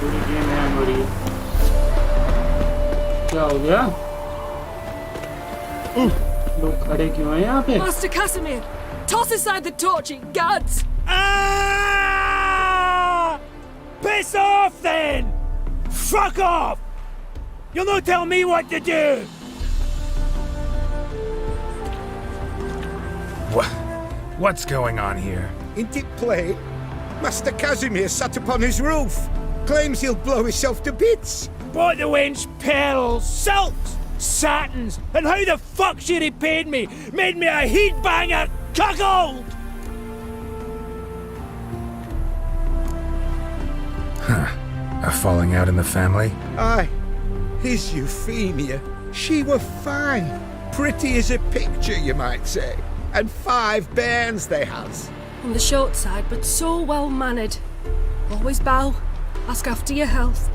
पूरी गेम हैंग हो रही है। क्या हो गया? लोग खड़े क्यों हैं यहाँ पे? Master Casimir, toss aside the torch, it gads! Ah! Piss off then! Fuck off! You'll not tell me what to do! What's going on here? Isn't it plain? Master Casimir sat upon his roof. Claims he'll blow himself to bits. Bought the wench pearls, silks, satins, and how the fuck she repaid me? Made me a heat-banger cuckold! Huh. A falling out in the family? Aye. His Euphemia, she were fine. Pretty as a picture, you might say. And 5 bairns they has. On the short side, but so well-mannered. Always bow, ask after your health.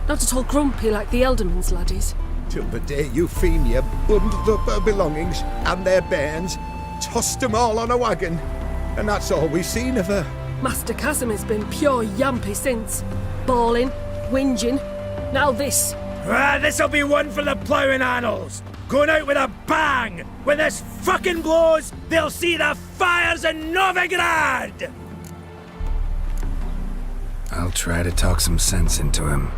Not at all grumpy like the Elderman's laddies. Till the day Euphemia bundled up her belongings and their bairns, tossed them all on a wagon. And that's all we've seen of her. Master Casimir's been pure yampy since. Bawling, whinging, now this. Ah, this'll be one for the ploughing annals! Going out with a bang! When this fucking blows, they'll see the fires in Novigrad! I'll try to talk some sense into him.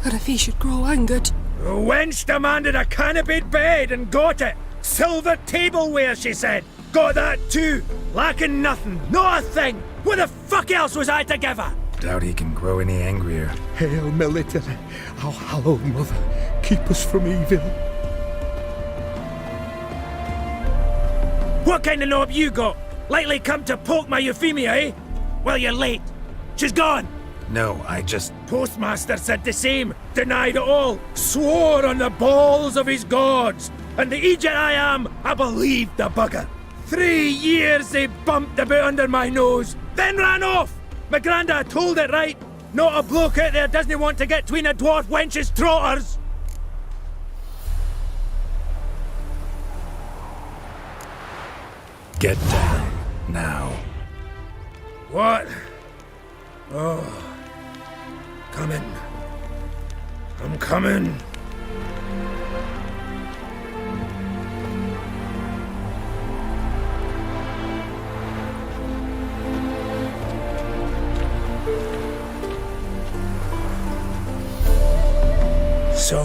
And if he should grow angered... The wench demanded a canopied bed and got it! Silver tableware, she said! Got that too! Lacking nothing, not a thing! What the fuck else was I to give her? Doubt he can grow any angrier. Hail military, our hallowed mother, keep us from evil. What kind of knob you got? Likely come to poke my Euphemia, eh? Well, you're late. She's gone. No, I just... Postmaster said the same. Denied it all. Swore on the balls of his gods. And the Egypt I am, I believed the bugger. 3 years they bumped a bit under my nose, then ran off. My granda told it right. Not a bloke out there doesn't want to get between a dwarf wench's trotters. Get down, now. What? Oh. Coming. I'm coming. So,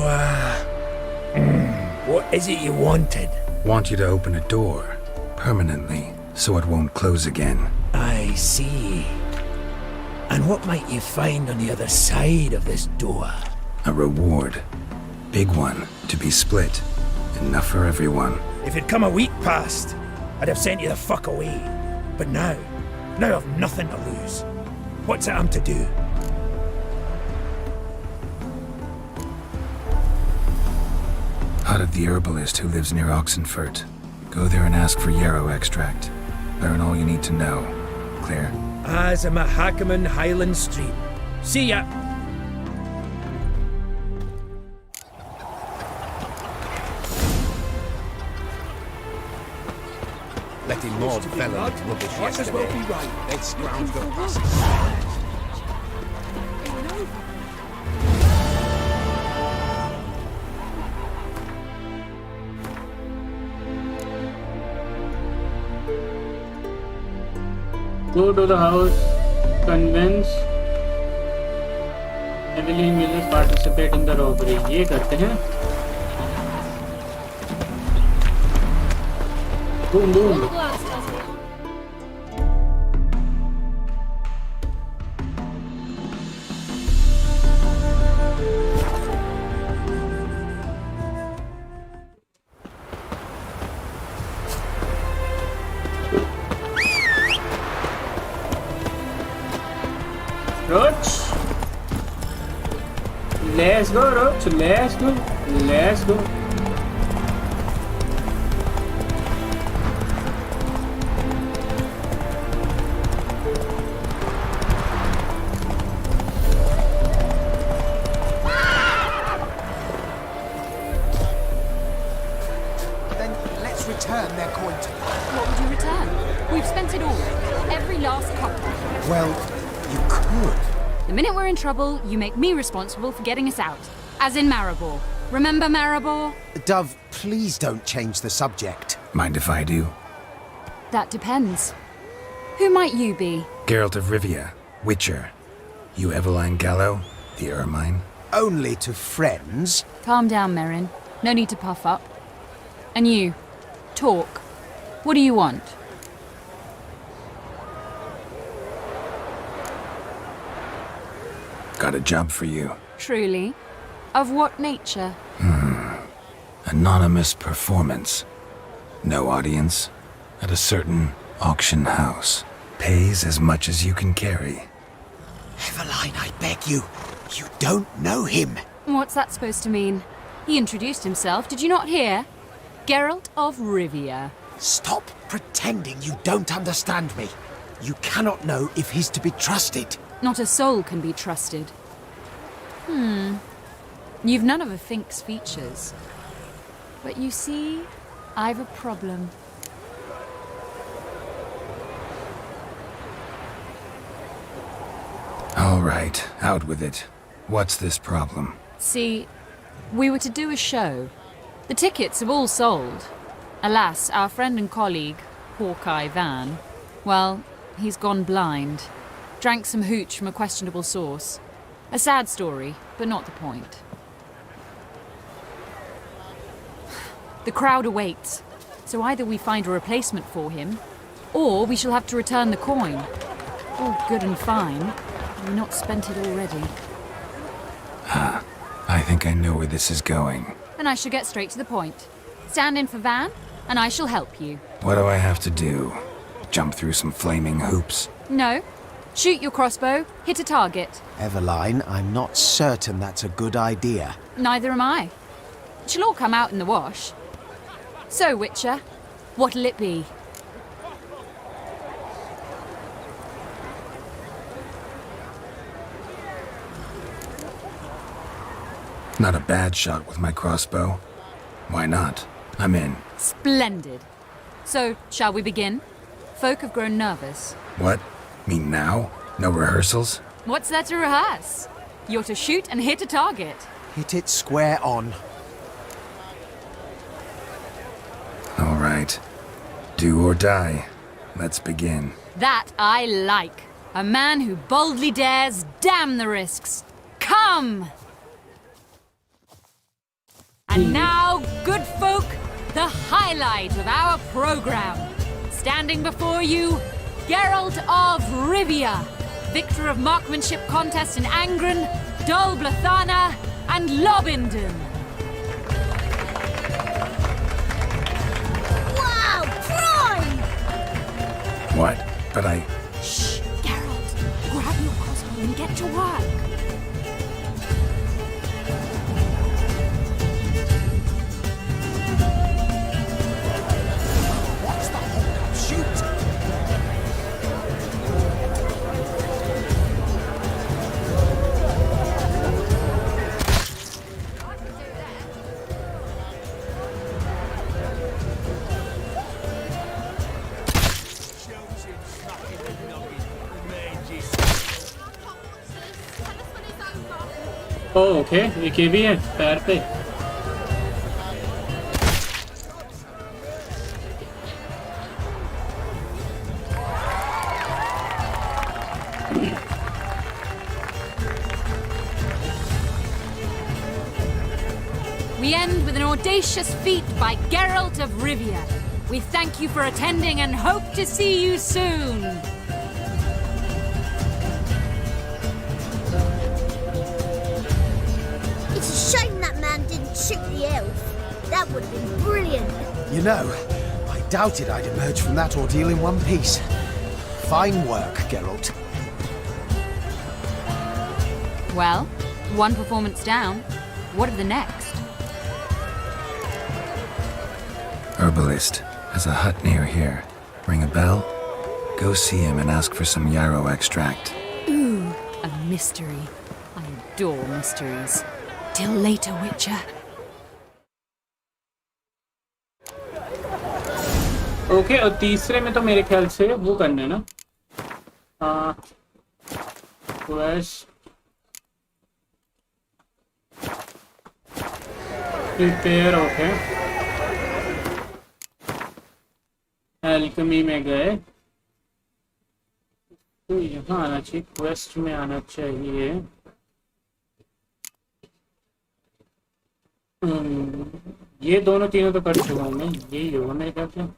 what is it you wanted? Want you to open a door, permanently, so it won't close again. I see. And what might you find on the other side of this door? A reward. Big one, to be split. Enough for everyone. If it'd come a week past, I'd have sent you the fuck away. But now I've nothing to lose. What's it I'm to do? Hut of the herbalist who lives near Oxenfurt. Go there and ask for yarrow extract. Learn all you need to know. Clear? As a Mahakaman Highland Street. See ya! Letting more Velen rubbish yesterday. They'd scrounged up passes. Go to the house, convince Dandelion users participate in the robbery. ये करते हैं. Boom boom. Roach. Let's go, Roach. Let's go. Let's go. Then What would you return? We've spent it all. Every last copper. Well, you could. The minute we're in trouble, you make me responsible for getting us out. As in Maribor. Remember Maribor? Dove, please don't change the subject. Mind if I do? That depends. Who might you be? Geralt of Rivia, Witcher. You Eveline Gallo, the Ermine? Only to friends. Calm down, Merrin. No need to puff up. And you, talk. What do you want? Got a job for you. Truly? Of what nature? Anonymous performance. No audience. At a certain auction house. Pays as much as you can carry. Eveline, I beg you. You don't know him. What's that supposed to mean? He introduced himself, did you not hear? Geralt of Rivia. Stop pretending you don't understand me. You cannot know if he's to be trusted. Not a soul can be trusted. You've none of a Fink's features. But you see, I've a problem. All right, out with it. What's this problem? See, we were to do a show. The tickets have all sold. Alas, our friend and colleague, Hawkeye Van, well, he's gone blind. Drank some hooch from a questionable source. A sad story, but not the point. The crowd awaits, so either we find a replacement for him, or we shall have to return the coin. All good and fine. We've not spent it already. I think I know where this is going. Then I shall get straight to the point. Stand in for Van, and I shall help you. What do I have to do? Jump through some flaming hoops? No. Shoot your crossbow, hit a target. Eveline, I'm not certain that's a good idea. Neither am I. It shall all come out in the wash. So, Witcher, what'll it be? Not a bad shot with my crossbow. Why not? I'm in. Splendid. So, shall we begin? Folk have grown nervous. What? Me now? No rehearsals? What's there to rehearse? You're to shoot and hit a target. Hit it square on. All right. Do or die. Let's begin. That I like. A man who boldly dares, damn the risks. Come! And now, good folk, the highlight of our program. Standing before you, Geralt of Rivia, victor of marksmanship contests in Angren, Dol Blathana, and Lobindon. Wow, prime! What? But I... Shh, Geralt, grab your crossbow and get to work. Oh, okay. एक ये भी है पैर पे. We end with an audacious feat by Geralt of Rivia. We thank you for attending and hope to see you soon. It's a shame that man didn't shoot the elf. That would have been brilliant. You know, I doubted I'd emerge from that ordeal in one piece. Fine work, Geralt. Well, one performance down. What of the next? Herbalist has a hut near here. Ring a bell? Go see him and ask for some yarrow extract. Ooh, a mystery. I adore mysteries. Till later, Witcher. Okay, और तीसरे में तो मेरे ख्याल से वो करना है ना, क्वेस्ट प्रिपेयर। ओके, एल्केमी में गए तो यहाँ आना चाहिए, क्वेस्ट में आना चाहिए। ये दोनों तीनों तो कर चुका हूँ मैं, यही होगा मेरे ख्याल से।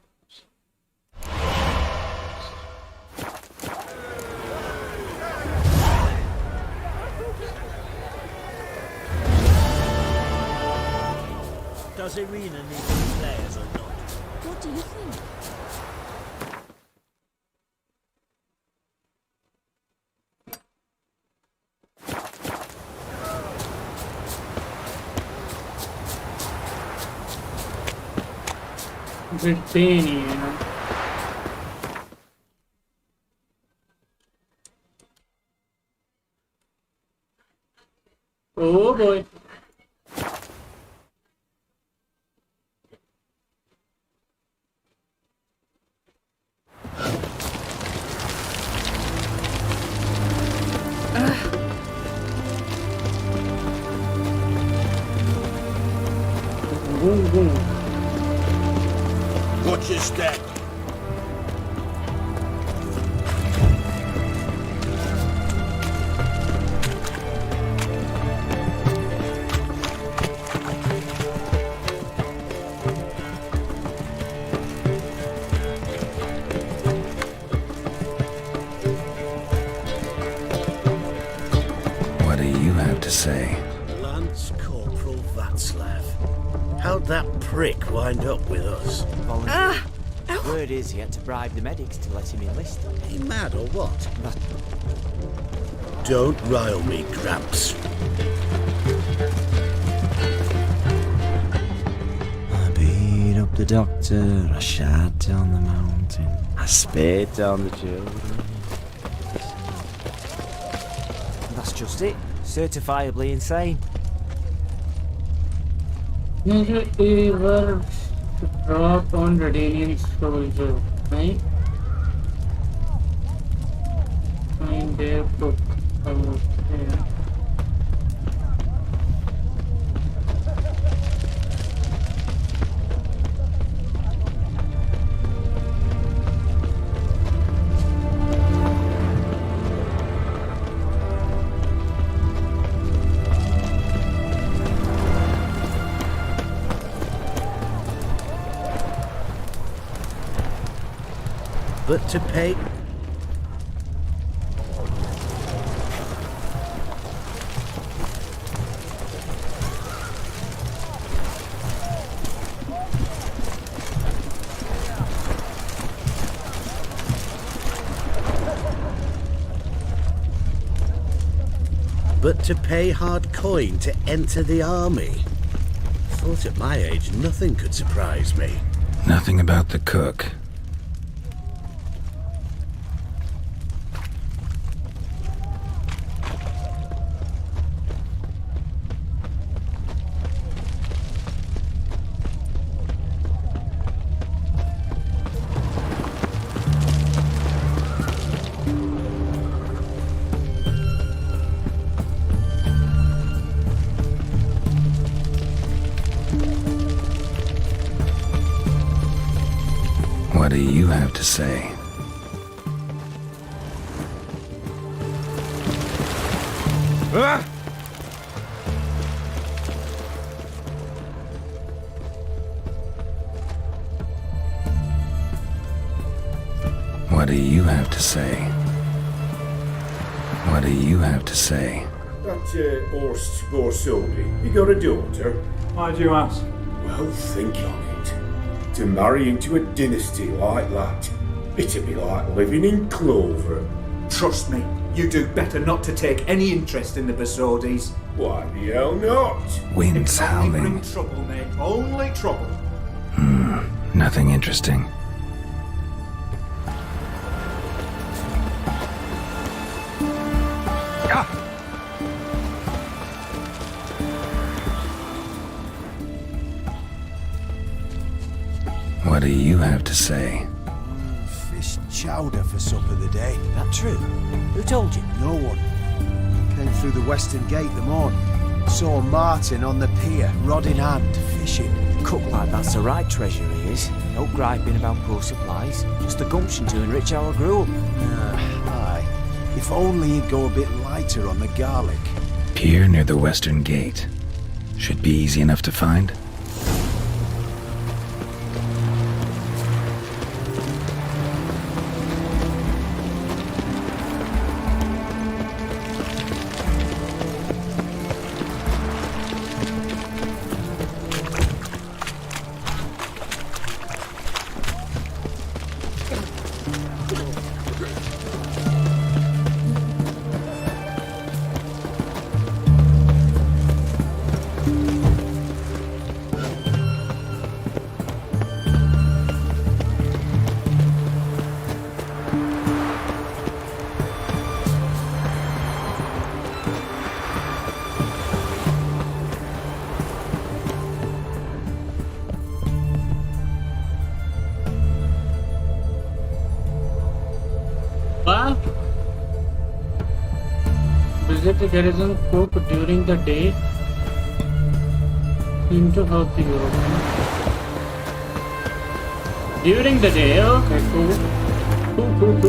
Does Irina need new players or not? What do you think? Britannia. Oh boy. Boom, boom. Watch your step. What do you have to say? Lance Corporal Václav. How'd that prick wind up with us? Word is he had to bribe the medics to let him enlist. He mad or what? Don't rile me, Gramps. I beat up the doctor, I shot down the mountain, I spit down the children. That's just it. Certifiably insane. Never ever drop on Redanian soldier, right? Find their book. Okay. But to pay... But to pay hard coin to enter the army. Thought at my age nothing could surprise me. Nothing about the cook. What do you have to say? What do you have to say? What do you have to say? That Horst Borsodi, you got a daughter? Why'd you ask? Well, think on it. To marry into a dynasty like that, it'd be like living in clover. Trust me, you do better not to take any interest in the Borsodis. Why the hell not? Wind's howling. Bring trouble, mate. Only trouble. Nothing interesting. What do you have to say? Fish chowder for supper today. That true? Who told you? No one. Came through the western gate the morning. Saw Martin on the pier, rod in hand, fishing. Cook like that's the right treasure he is. No griping about poor supplies. Just the gumption to enrich our gruel. Aye. If only he'd go a bit lighter on the garlic. Pier near the western gate. Should be easy enough to find. Visit the garrison cook during the day. Seem to help you. During the day, okay, cool. Cool.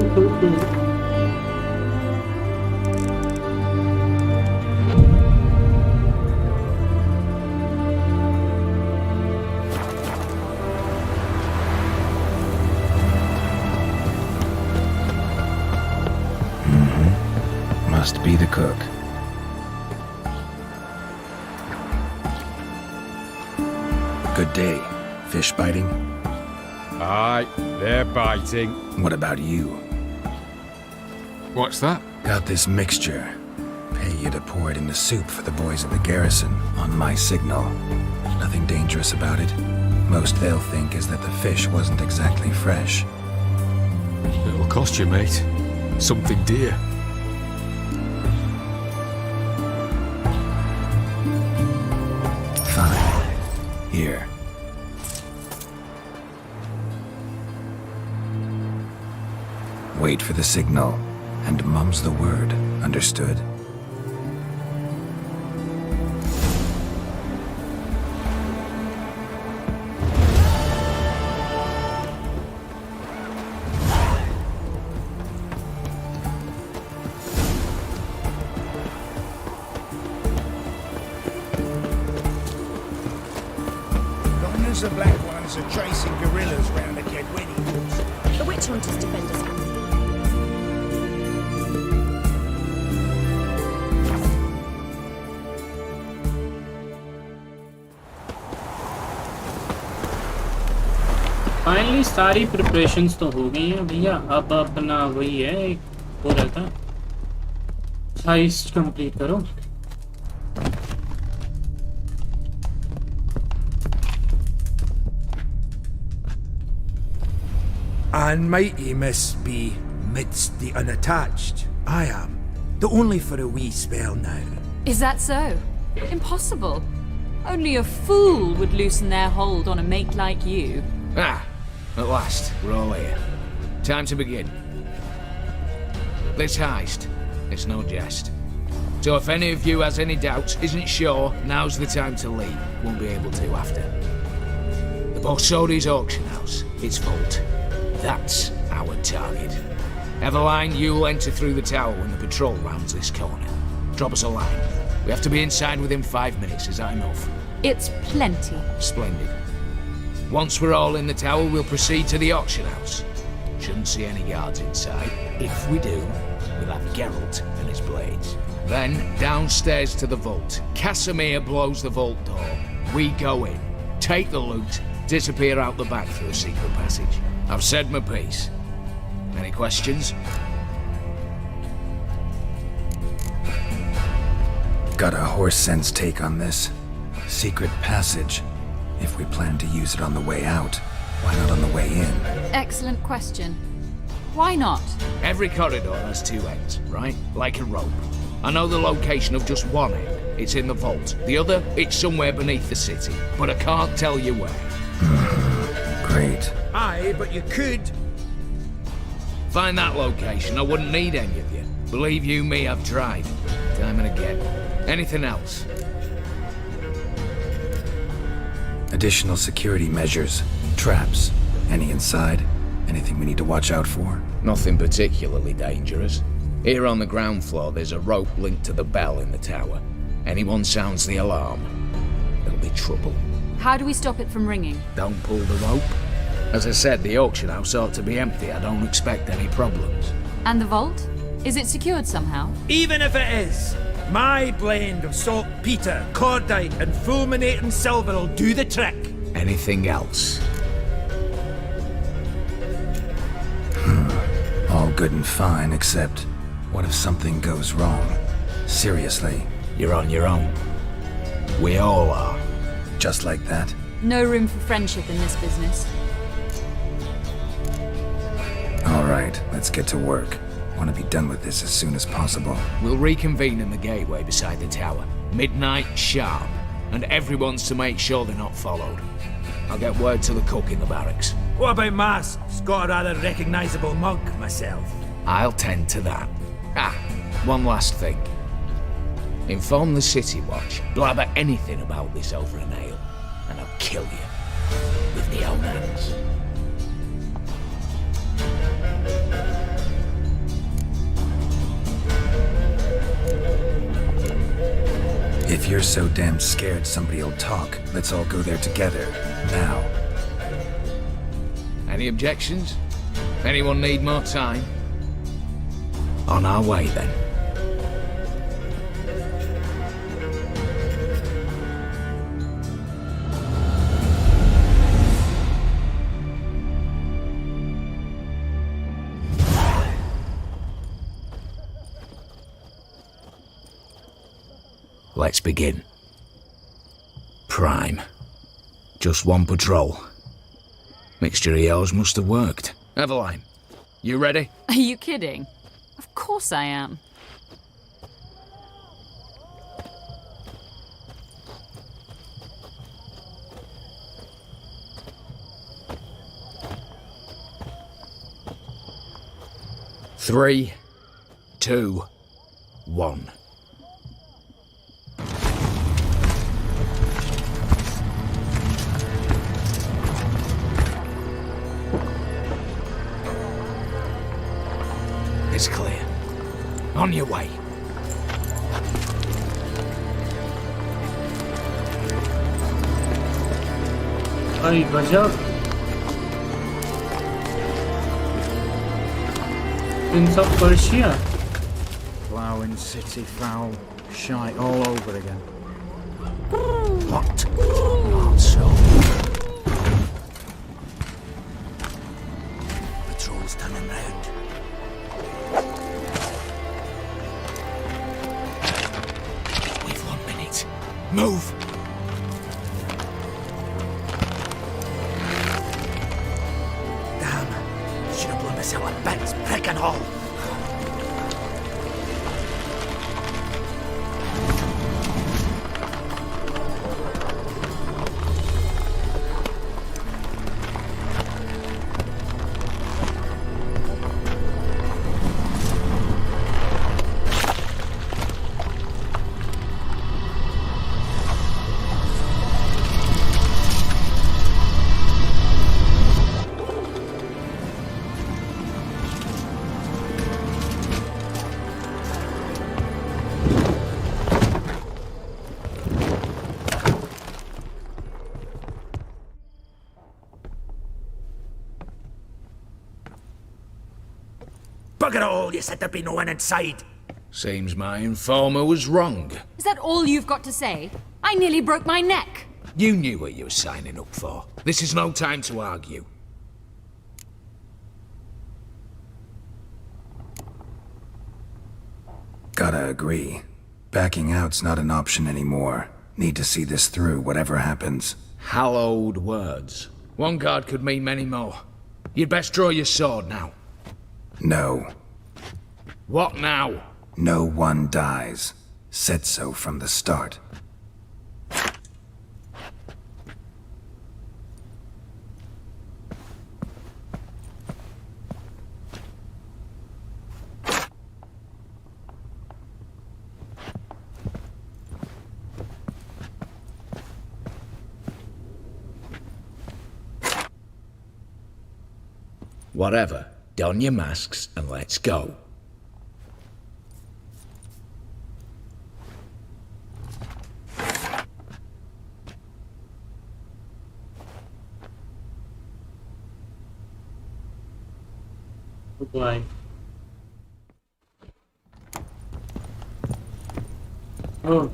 Must be the cook. Good day. Fish biting? Aye, they're biting. What about you? What's that? Got this mixture. Pay you to pour it in the soup for the boys of the garrison, on my signal. Nothing dangerous about it. Most they'll think is that the fish wasn't exactly fresh. It'll cost you, mate. Something dear. Fine. Here. Wait for the signal, and mum's the word. Understood? The black ones are chasing gorillas round the Kedweni woods. The witch hunters defend us. Finally सारी preparations तो हो गई हैं भैया. अब अपना वही है, एक वो रहता है हाइस्ट कंप्लीट करो. And mighty must be midst the unattached. I am. But only for a wee spell now. Is that so? Impossible. Only a fool would loosen their hold on a mate like you. Ah, at last, we're all here. Time to begin. This heist, it's no jest. So if any of you has any doubts, isn't sure, now's the time to leave. Won't be able to after. The Borsodi's auction house, its vault. That's our target. Avallac'h, you'll enter through the tower when the patrol rounds this corner. Drop us a line. We have to be inside within 5 minutes, is that enough? It's plenty. Splendid. Once we're all in the tower, we'll proceed to the auction house. Shouldn't see any guards inside. If we do, we'll have Geralt and his blades. Then, downstairs to the vault. Casimir blows the vault door. We go in, take the loot, disappear out the back through a secret passage. I've said my piece. Any questions? Got a horse sense take on this. Secret passage. If we plan to use it on the way out, why not on the way in? Excellent question. Why not? Every corridor has two ends, right? Like a rope. I know the location of just one end. It's in the vault. The other, it's somewhere beneath the city. But I can't tell you where. Great. Aye, but you could. Find that location, I wouldn't need any of you. Believe you me, I've tried. Time and again. Anything else? Additional security measures. Traps. Any inside? Anything we need to watch out for? Nothing particularly dangerous. Here on the ground floor, there's a rope linked to the bell in the tower. Anyone sounds the alarm, there'll be trouble. How do we stop it from ringing? Don't pull the rope. As I said, the auction house ought to be empty. I don't expect any problems. And the vault? Is it secured somehow? Even if it is, my blend of saltpeter, cordite, and fulminating silver will do the trick. Anything else? All good and fine, except what if something goes wrong? Seriously. You're on your own. We all are. Just like that? No room for friendship in this business. All right, let's get to work. Want to be done with this as soon as possible. We'll reconvene in the gateway beside the tower. Midnight sharp. And everyone's to make sure they're not followed. I'll get word to the cook in the barracks. What about masks? Got a rather recognisable mug myself. I'll tend to that. One last thing. Inform the City Watch. Blabber anything about this over an ale, and I'll kill you. With my own hands. If you're so damn scared somebody'll talk, let's all go there together. Now. Any objections? Anyone need more time? On our way, then. Let's begin. Prime. Just one patrol. Mixture of yours must have worked. Avallac'h, you ready? Are you kidding? Of course I am. Three, 2, 1. It's clear. On your way. भाई गजब Prince of Persia. Ploughing city foul, shite all over again. What? Not so. Patrol's turning round. We've 1 minute. Move! Damn, should have blown myself a bits, prick and all. Bugger all, you said there'd be no one inside. Seems my informer was wrong. Is that all you've got to say? I nearly broke my neck. You knew what you were signing up for. This is no time to argue. Gotta agree. Backing out's not an option anymore. Need to see this through, whatever happens. Hallowed words. One guard could mean many more. You'd best draw your sword now. No. What now? No one dies. Said so from the start. Whatever, don your masks and let's go. Goodbye. Oh.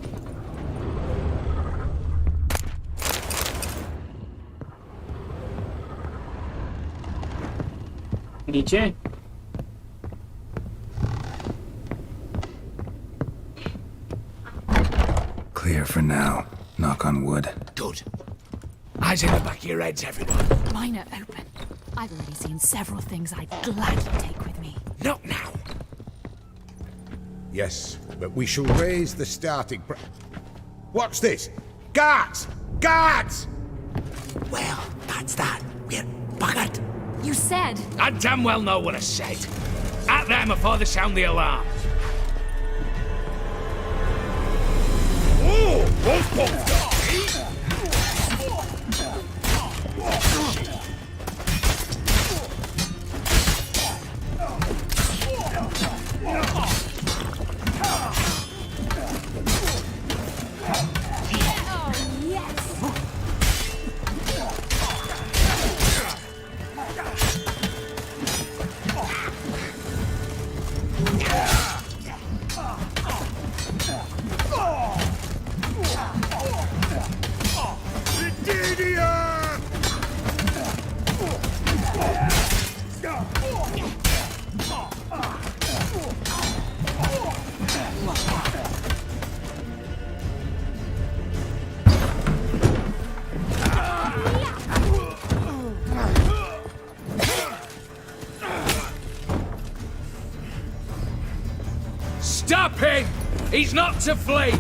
नीचे Clear for now. Knock on wood. Good. Eyes in the back of your heads, everyone. Mine are open. I've already seen several things I'd gladly take with me. Not now. Yes, but we shall raise the starting What's this? Guards! Guards! Well, that's that. We're buggered. You said... I damn well know what I said. At them before they sound the alarm. Stop him! He's not to flee!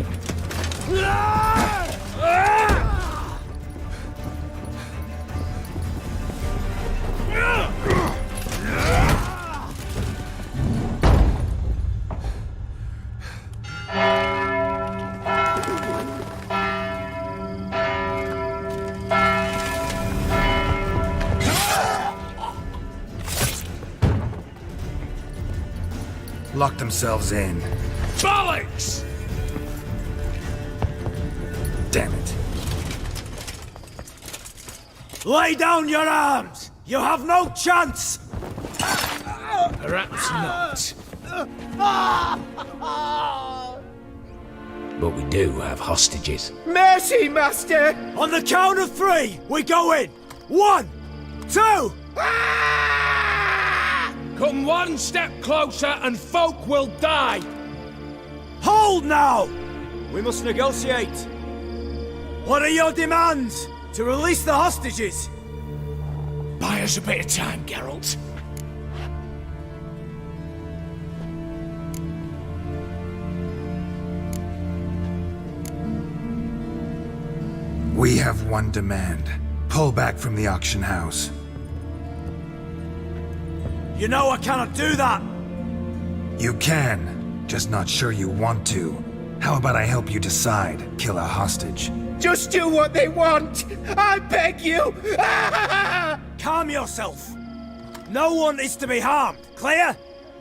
Lock themselves in. Bollocks! Damn it. Lay down your arms! You have no chance! Perhaps not. But we do have hostages. Mercy, Master! On the count of 3, we go in! 1, 2... Come one step closer and folk will die! Hold now! We must negotiate. What are your demands? To release the hostages? Buy us a bit of time, Geralt. We have one demand. Pull back from the auction house. You know I cannot do that! You can, just not sure you want to. How about I help you decide? Kill a hostage. Just do what they want! I beg you! Calm yourself! No one is to be harmed, clear?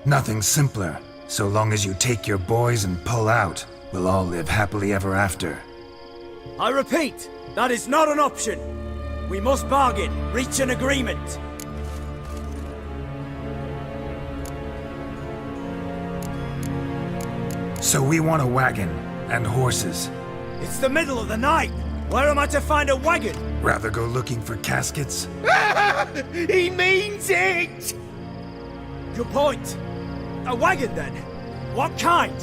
Nothing simpler. So long as you take your boys and pull out, we'll all live happily ever after. I repeat, that is not an option. We must bargain, reach an agreement. So we want a wagon, and horses. It's the middle of the night! Where am I to find a wagon? Rather go looking for caskets? He means it! Good point. A wagon, then? What kind?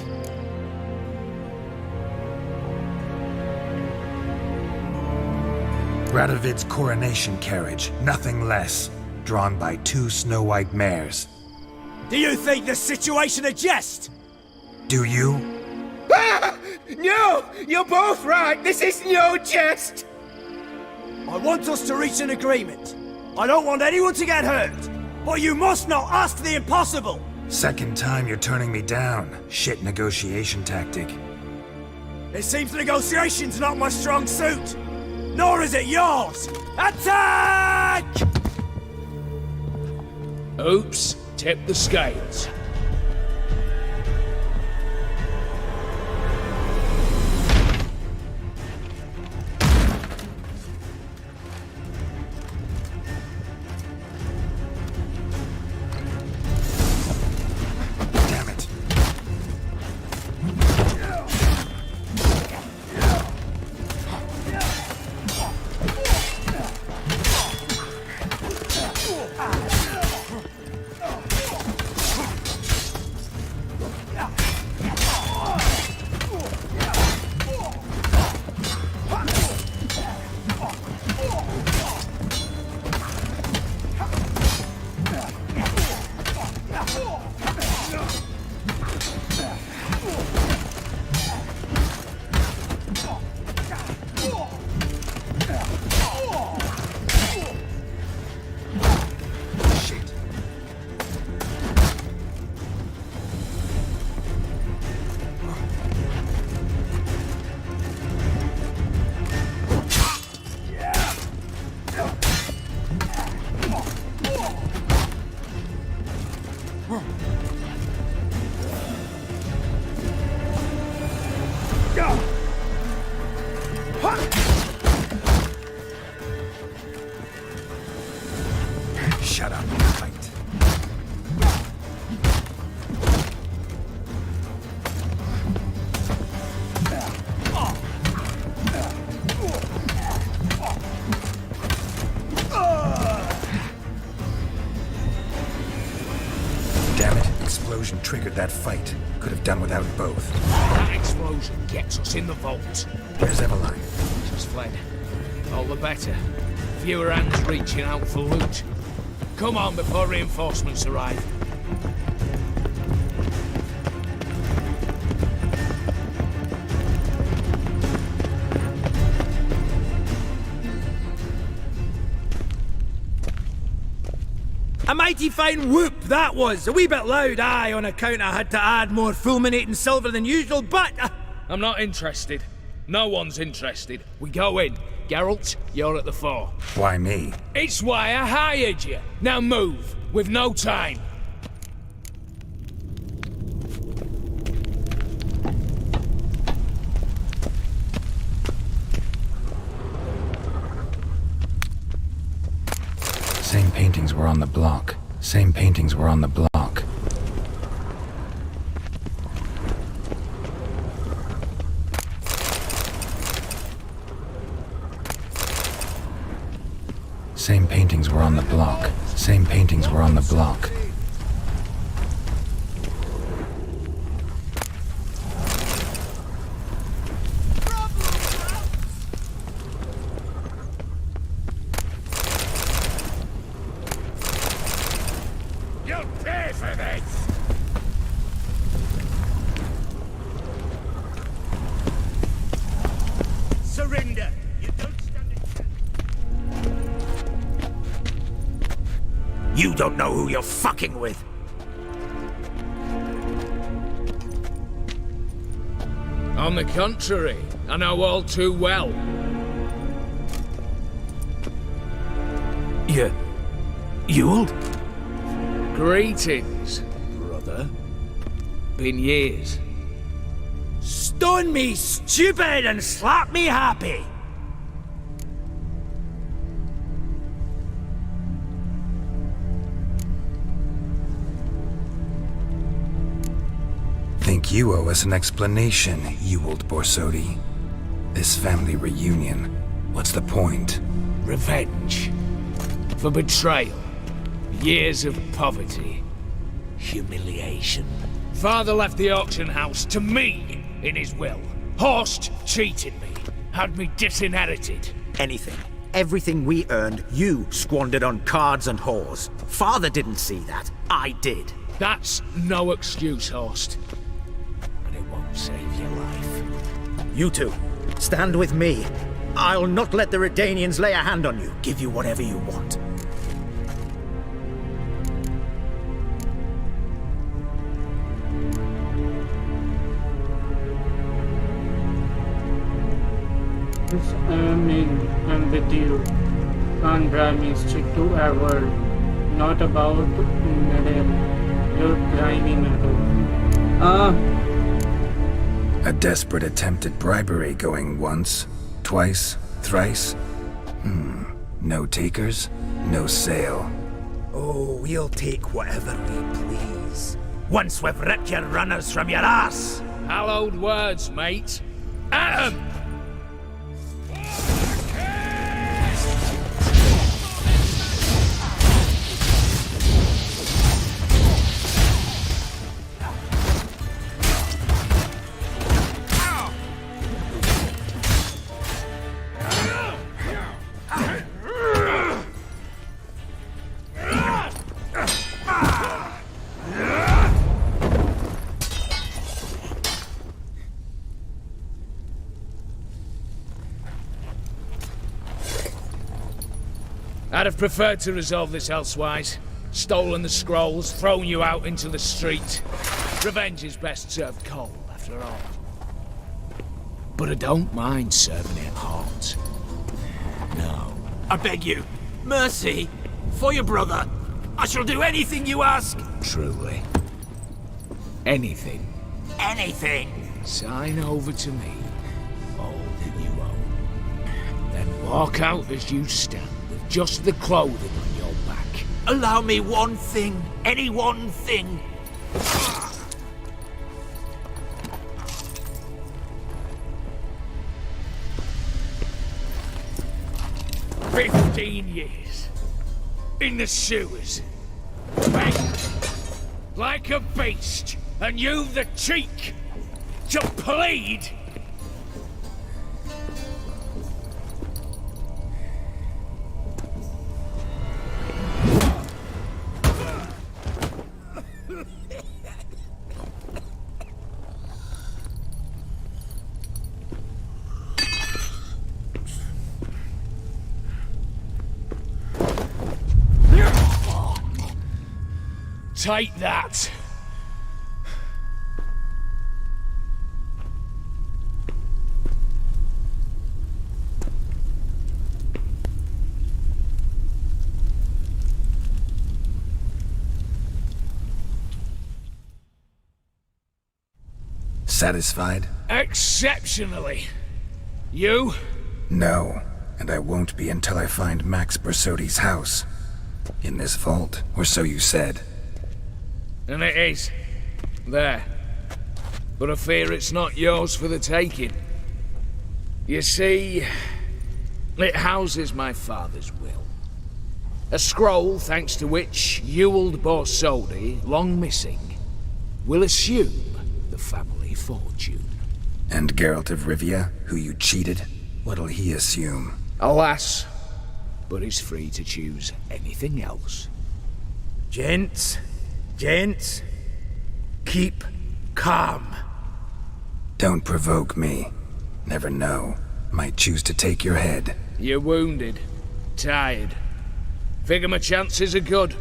Radovid's coronation carriage, nothing less. Drawn by 2 snow-white mares. Do you think this situation a jest? Do you? No! You're both right! This is no jest! I want us to reach an agreement. I don't want anyone to get hurt. But you must not ask the impossible! Second time you're turning me down. Shit negotiation tactic. It seems negotiation's not my strong suit. Nor is it yours! Attack! Oops, tip the scales. Shut up, fight. Damn it, explosion triggered that fight. Could have done without both. That explosion gets us in the vault. Where's Eveline? She's fled. All the better. Fewer hands reaching out for loot. Come on before reinforcements arrive. A mighty fine whoop that was! A wee bit loud, aye, on account I had to add more fulminating silver than usual, but... I'm not interested. No one's interested. We go in. Geralt, you're at the fore. Why me? It's why I hired you. Now move. We've no time. Same paintings were on the block. Same paintings were on the block. Same paintings were on the block. Same paintings were on the block. You'll pay for this! Surrender! You don't stand a chance. You don't know who you're fucking with. On the contrary, I know all too well. You old? Greetings, brother. Been years. Stone me stupid and slap me happy! Think you owe us an explanation, you old Borsodi. This family reunion, what's the point? Revenge. For betrayal. Years of poverty. Humiliation. Father left the auction house to me in his will. Horst cheated me. Had me disinherited. Anything. Everything we earned, you squandered on cards and whores. Father didn't see that. I did. That's no excuse, Horst. But it won't save your life. You two, stand with me. I'll not let the Redanians lay a hand on you. Give you whatever you want. I'm with you. Can't drive me straight to our world. not about your grimy metal. A desperate attempt at bribery going once, twice, thrice? No takers, no sale. Oh, we'll take whatever we please. Once we've ripped your runners from your ass! Hallowed words, mate. At 'em! I'd have preferred to resolve this elsewise. Stolen the scrolls, thrown you out into the street. Revenge is best served cold, after all. But I don't mind serving it hot. No. I beg you, mercy, for your brother. I shall do anything you ask. Truly. Anything. Anything. Sign over to me all that you own. Then walk out as you stand. Just the clothing on your back. Allow me one thing. Any one thing. 15 years. In the sewers. Begged. Like a beast. And you've the cheek to plead. Take that. Satisfied? Exceptionally. You? No, and I won't be until I find Max Bersodi's house. In this vault, or so you said. And it is. There. But I fear it's not yours for the taking. You see, it houses my father's will. A scroll thanks to which Ewald Borsodi, long missing, will assume the family fortune. And Geralt of Rivia, who you cheated, what'll he assume? Alas, but he's free to choose anything else. Gents, keep calm. Don't provoke me. Never know. Might choose to take your head. You're wounded. Tired. Figure my chances are good.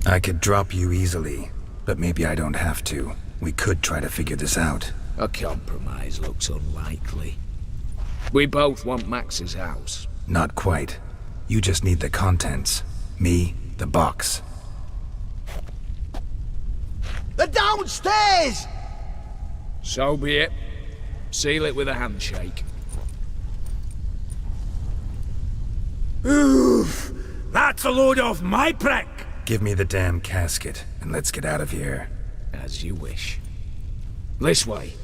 I could drop you easily, but maybe I don't have to. We could try to figure this out. A compromise looks unlikely. We both want Max's house. Not quite. You just need the contents. Me, the box. They're downstairs! So be it. Seal it with a handshake. Oof! That's a load off my prick! Give me the damn casket, and let's get out of here. As you wish. This way.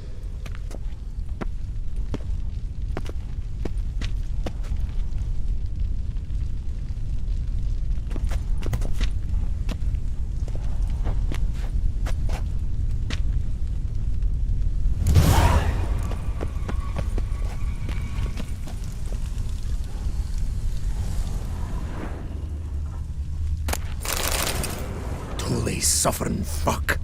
Holy suffering fuck.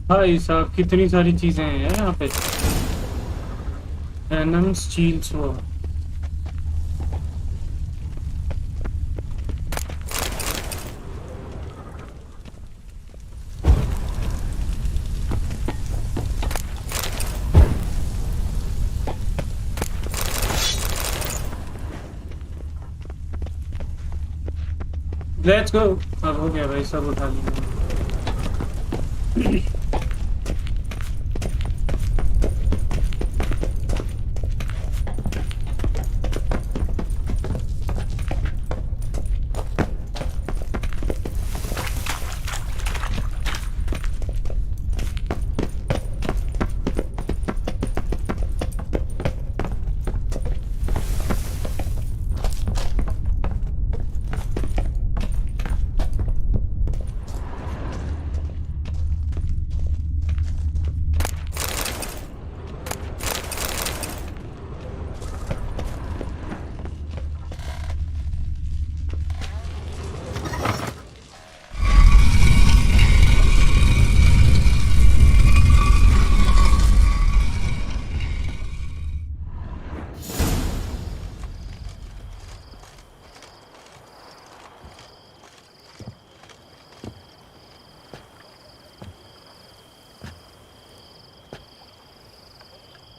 भाई साहब कितनी सारी चीजें हैं यहाँ पे annum steel sword let's go अब हो गया भाई सब उठा लिया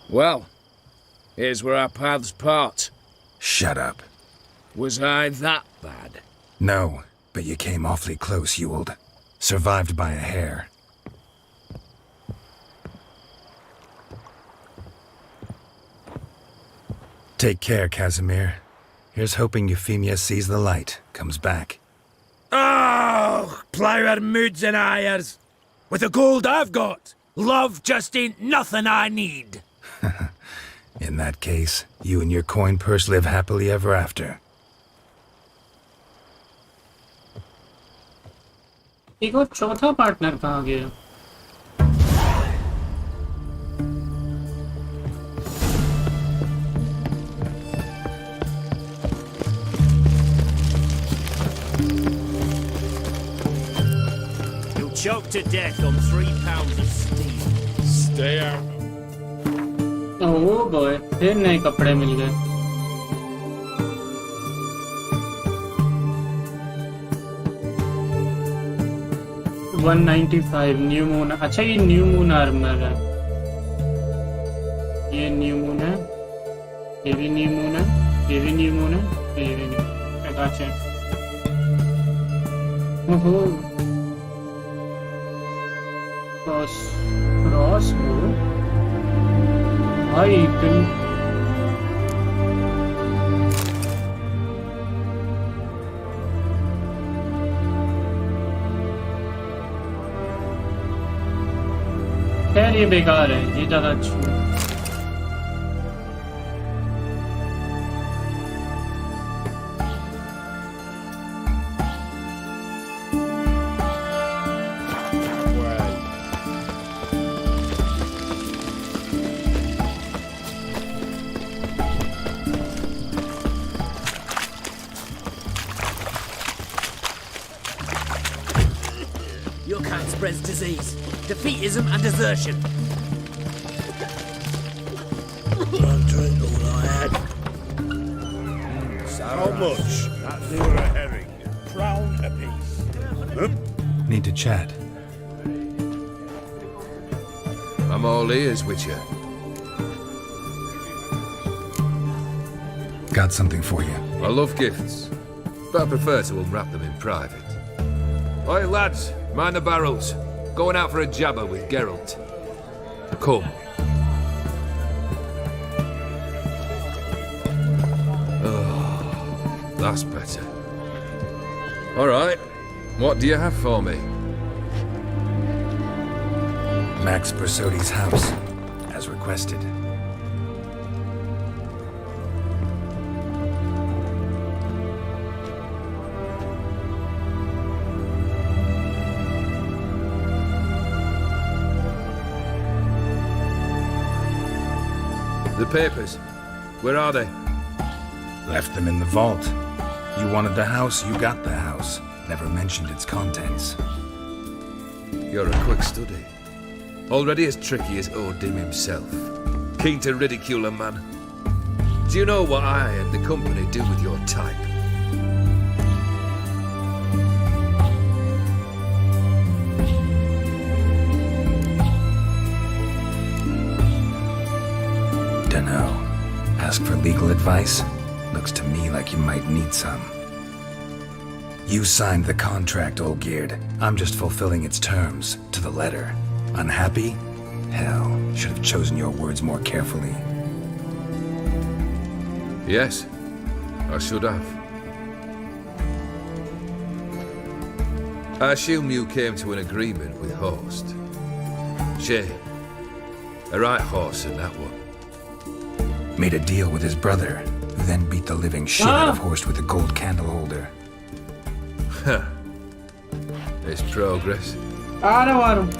Well, here's where our paths part. Shut up. Was I that bad? No, but you came awfully close, Ewald. Survived by a hair. Take care, Casimir. Here's hoping Euphemia sees the light, comes back. Oh, plougher moods and hires. With the gold I've got, love just ain't nothing I need. In that case, you and your coin purse live happily ever after. एक और चौथा partner कहाँ गया? You'll choke to death on 3 pounds of steel. Stay out. Oh boy फिर नए कपड़े मिल गए $195 new moon अच्छा ये न्यू मून आर्मर है ये न्यू मून है ये भी न्यू मून है ये भी न्यू मून है ये भी न्यू अच्छा ओहो क्रॉस भाई तुम खैर ये बेकार है ये ज्यादा अच्छा है Spreads disease, defeatism and desertion. I'll drink all I had. How much? That's for a herring. Crown apiece. Need to chat. I'm all ears, Witcher. Got something for you. I love gifts, but I prefer to unwrap them in private. Oi, lads, mind the barrels. Going out for a jabber with Geralt. Come. Oh, that's better. All right. What do you have for me? Max Bersodi's house, as requested. The papers. Where are they? Left them in the vault. You wanted the house, you got the house. Never mentioned its contents. You're a quick study. Already as tricky as Odin himself. Keen to ridicule a man. Do you know what I and the company do with your type? Dunno. Ask for legal advice? Looks to me like you might need some. You signed the contract, Olgierd. I'm just fulfilling its terms, to the letter. Unhappy? Hell, should have chosen your words more carefully. Yes, I should have. I assume you came to an agreement with Horst. Shame. A right horse in that one. Made a deal with his brother, who then beat the living shit out of Horst with a gold candle holder. Huh. It's progress. Aaram.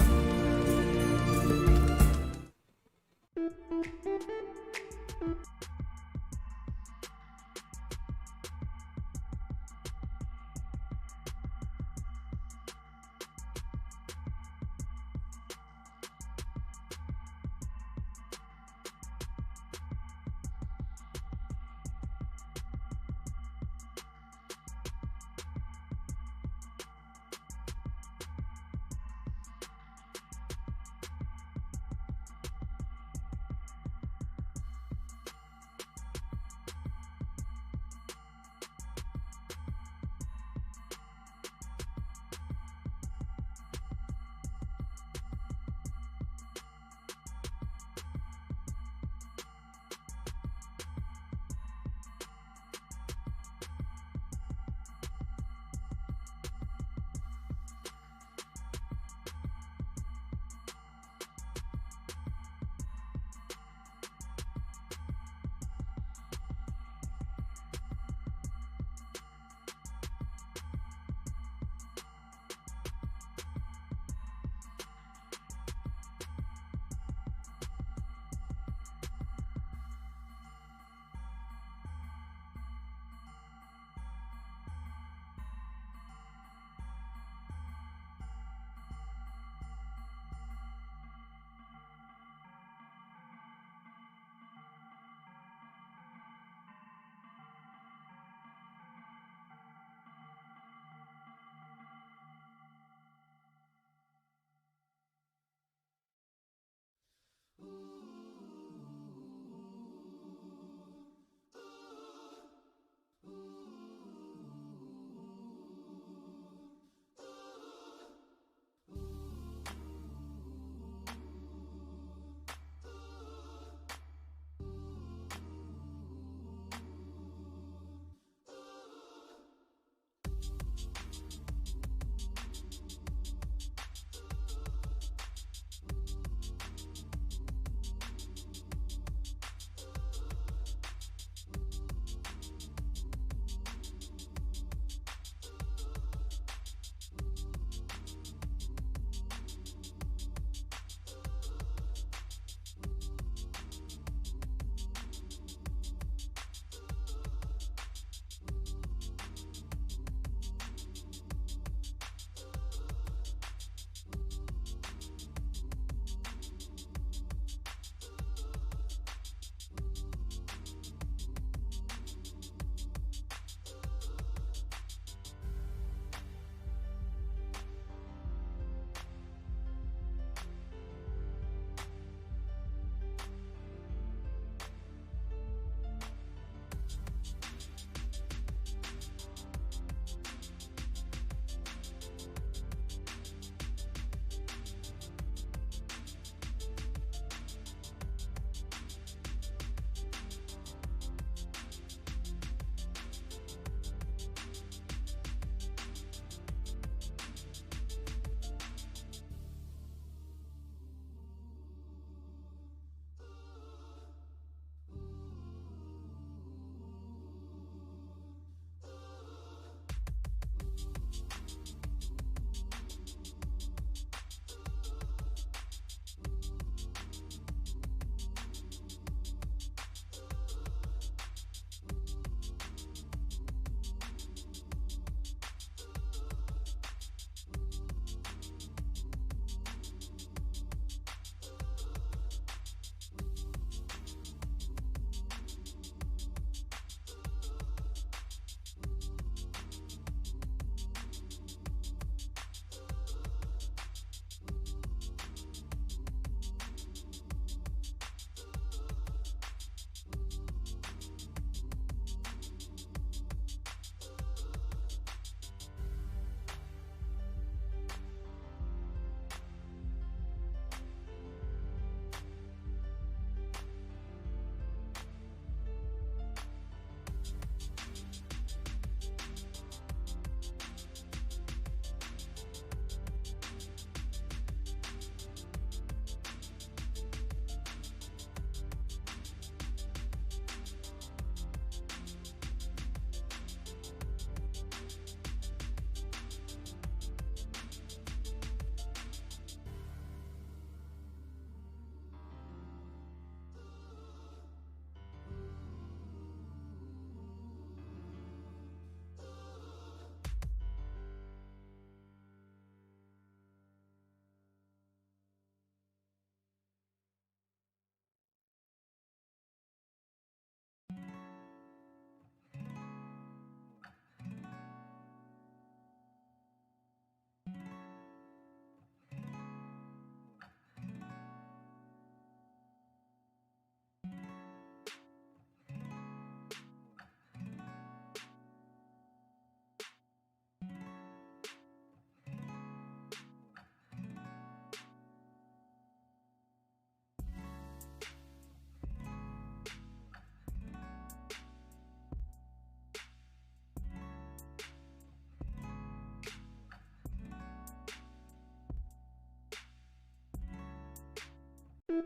Okay,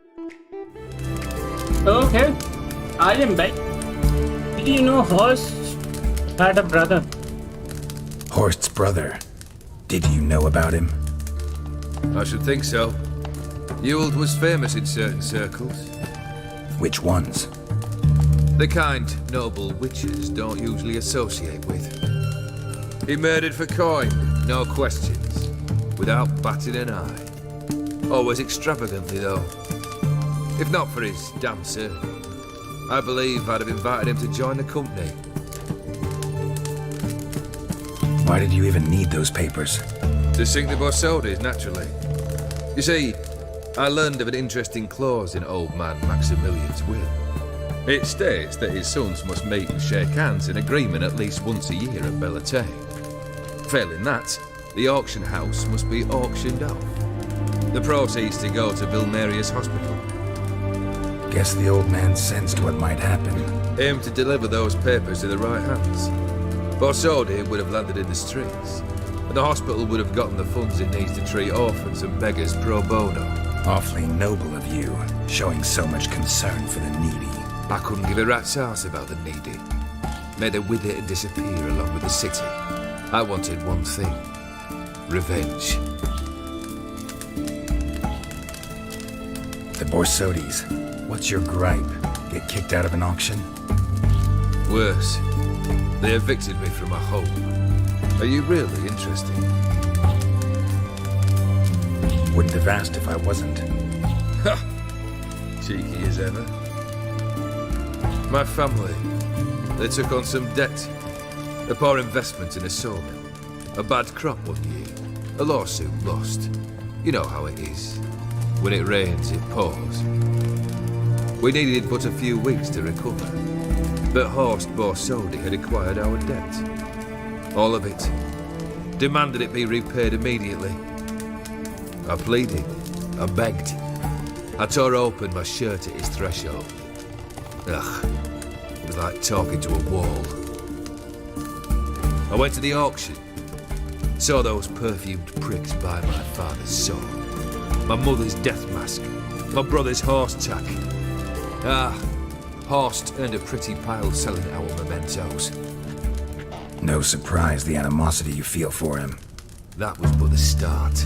I am back. Did you know Horst had a brother? Horst's brother. Did you know about him? I should think so. Ewald was famous in certain circles. Which ones? The kind noble witches don't usually associate with. He murdered for coin, no questions, without batting an eye. Always extravagantly, though. If not for his dancer, I believe I'd have invited him to join the company. Why did you even need those papers? To sink the Borsodis, naturally. You see, I learned of an interesting clause in old man Maximilian's will. It states that his sons must meet and shake hands in agreement at least once a year at Avallac'h. Failing that, the auction house must be auctioned off. The proceeds to go to Vilmeria's hospital. Guess the old man sensed what might happen. Aim to deliver those papers in the right hands. Borsodi would have landed in the streets, and the hospital would have gotten the funds it needs to treat orphans and beggars pro bono. Awfully noble of you, showing so much concern for the needy. I couldn't give a rat's ass about the needy. Made her wither and disappear along with the city. I wanted one thing. Revenge. The Borsodis. What's your gripe? Get kicked out of an auction? Worse. They evicted me from my home. Are you really interested? Wouldn't have asked if I wasn't. Ha! Cheeky as ever. My family, they took on some debt. A poor investment in a sawmill. A bad crop one year. A lawsuit lost. You know how it is. When it rains, it pours. We needed but a few weeks to recover. But Horst Borsodi had acquired our debt. All of it. Demanded it be repaid immediately. I pleaded. I begged. I tore open my shirt at his threshold. Ugh. It was like talking to a wall. I went to the auction. Saw those perfumed pricks buy my father's sword. My mother's death mask. My brother's horse tack. Ah, Horst earned a pretty pile selling our mementos. No surprise the animosity you feel for him. That was but the start.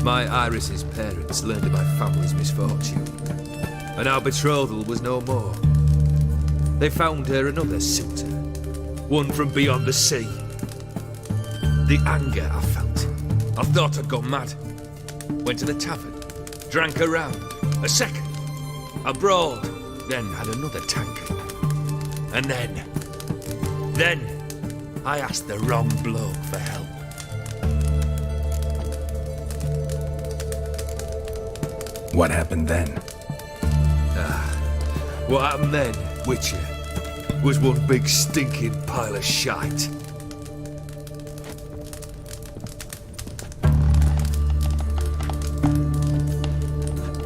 My Iris's parents learned of my family's misfortune, and our betrothal was no more. They found her another suitor, one from beyond the sea. The anger I felt, I thought I'd gone mad. Went to the tavern, drank a round, a second, a broad, then had another tankard. And then I asked the wrong bloke for help. What happened then? What happened then, Witcher, was one big stinking pile of shite.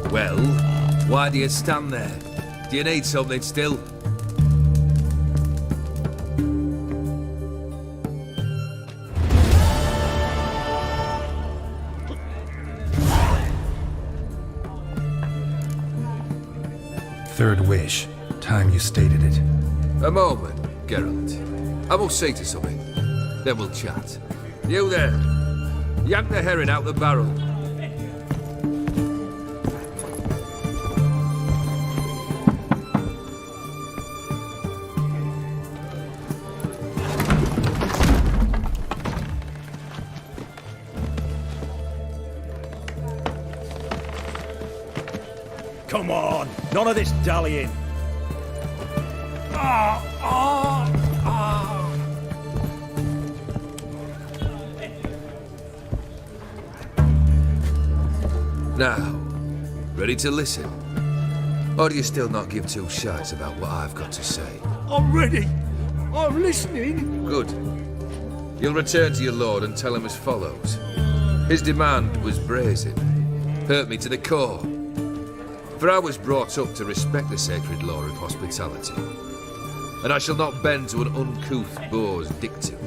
Well, why do you stand there? Do you need something still? Third wish. Time you stated it. A moment, Geralt. I will see to something. Then we'll chat. You there. Yank the herring out the barrel. Come on, none of this dallying. Now, ready to listen? Or do you still not give two shites about what I've got to say? I'm ready. I'm listening. Good. You'll return to your lord and tell him as follows. His demand was brazen. Hurt me to the core. For I was brought up to respect the sacred law of hospitality. And I shall not bend to an uncouth boor's dictum.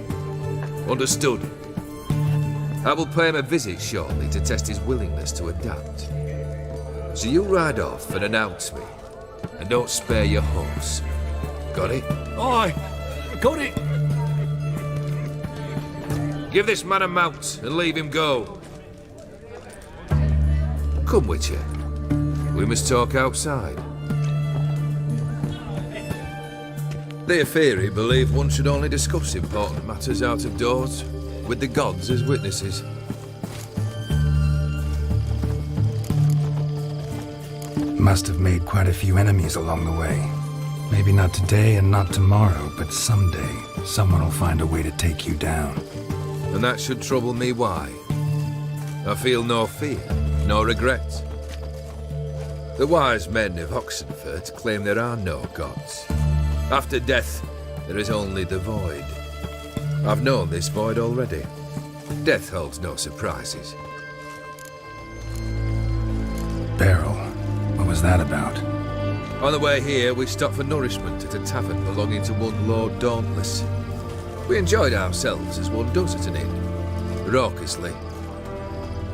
Understood? I will pay him a visit shortly to test his willingness to adapt. So you ride off and announce me. And don't spare your horse. Got it? Aye, got it. Give this man a mount and leave him go. Come, Witcher. We must talk outside. The Aetheri believe one should only discuss important matters out of doors, with the gods as witnesses. Must have made quite a few enemies along the way. Maybe not today and not tomorrow, but someday, someone will find a way to take you down. And that should trouble me why? I feel no fear, no regret. The wise men of Oxenfurt claim there are no gods. After death, there is only the void. I've known this void already. Death holds no surprises. Beryl, what was that about? On the way here, we stopped for nourishment at a tavern belonging to one Lord Dauntless. We enjoyed ourselves as one does at an inn, raucously.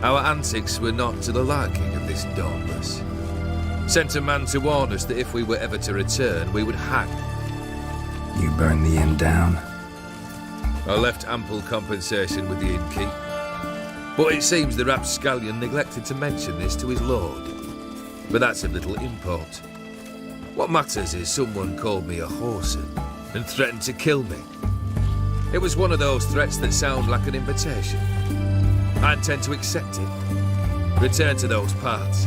Our antics were not to the liking of this Dauntless. Sent a man to warn us that if we were ever to return, we would hang. You burned the inn down? I left ample compensation with the innkeep. But it seems the rapscallion neglected to mention this to his lord. But that's of little import. What matters is someone called me a whoreson and threatened to kill me. It was one of those threats that sound like an invitation. I intend to accept it. Return to those parts.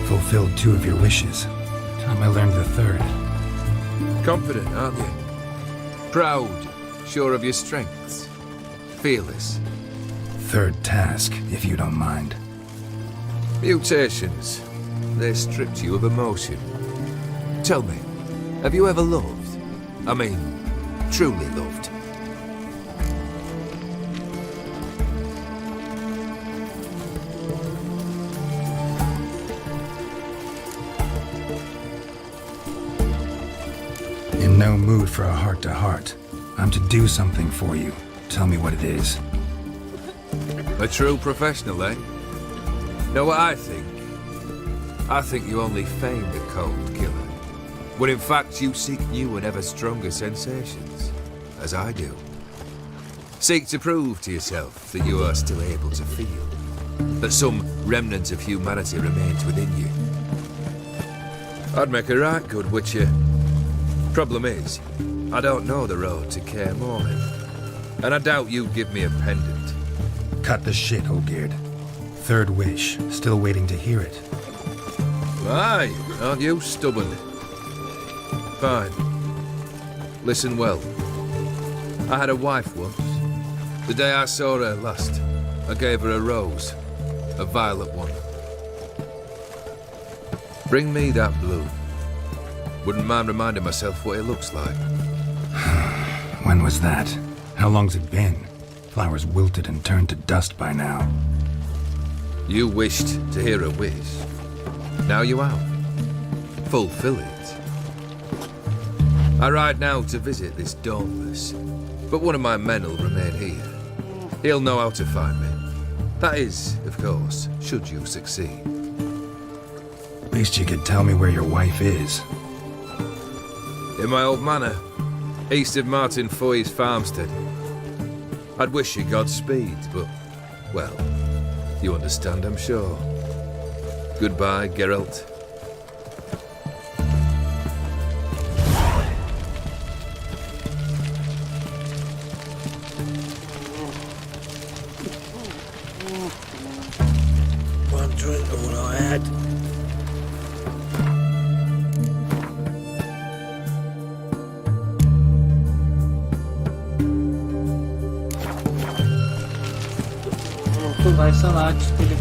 Fulfilled 2 of your wishes. Time I learned the 3rd. Confident, aren't you? Proud, sure of your strengths. Fearless. 3rd task, if you don't mind. Mutations. They stripped you of emotion. Tell me, have you ever loved? I mean, truly loved? In no mood for a heart-to-heart. I'm to do something for you. Tell me what it is. A true professional, eh? Know what I think? I think you only feign the cold killer, when in fact you seek new and ever stronger sensations, as I do. Seek to prove to yourself that you are still able to feel, that some remnant of humanity remains within you. I'd make a right good witcher. Problem is, I don't know the road to Kaer Morhen, and I doubt you'd give me a pendant. Cut the shit, Olgierd. 3rd wish. Still waiting to hear it. Aye, aren't you stubborn? Fine. Listen well. I had a wife once. The day I saw her last, I gave her a rose. A violet one. Bring me that bloom. Wouldn't mind reminding myself what it looks like. When was that? How long's it been? Flowers wilted and turned to dust by now. You wished to hear a wish. Now you have. Fulfill it. I ride now to visit this Dauntless, but one of my men will remain here. He'll know how to find me. That is, of course, should you succeed. Least you could tell me where your wife is. In my old manor, east of Martin Foy's farmstead. I'd wish you Godspeed, but, well, you understand, I'm sure. Goodbye, Geralt. One drink all I had. तो भाई साहब आज के लिए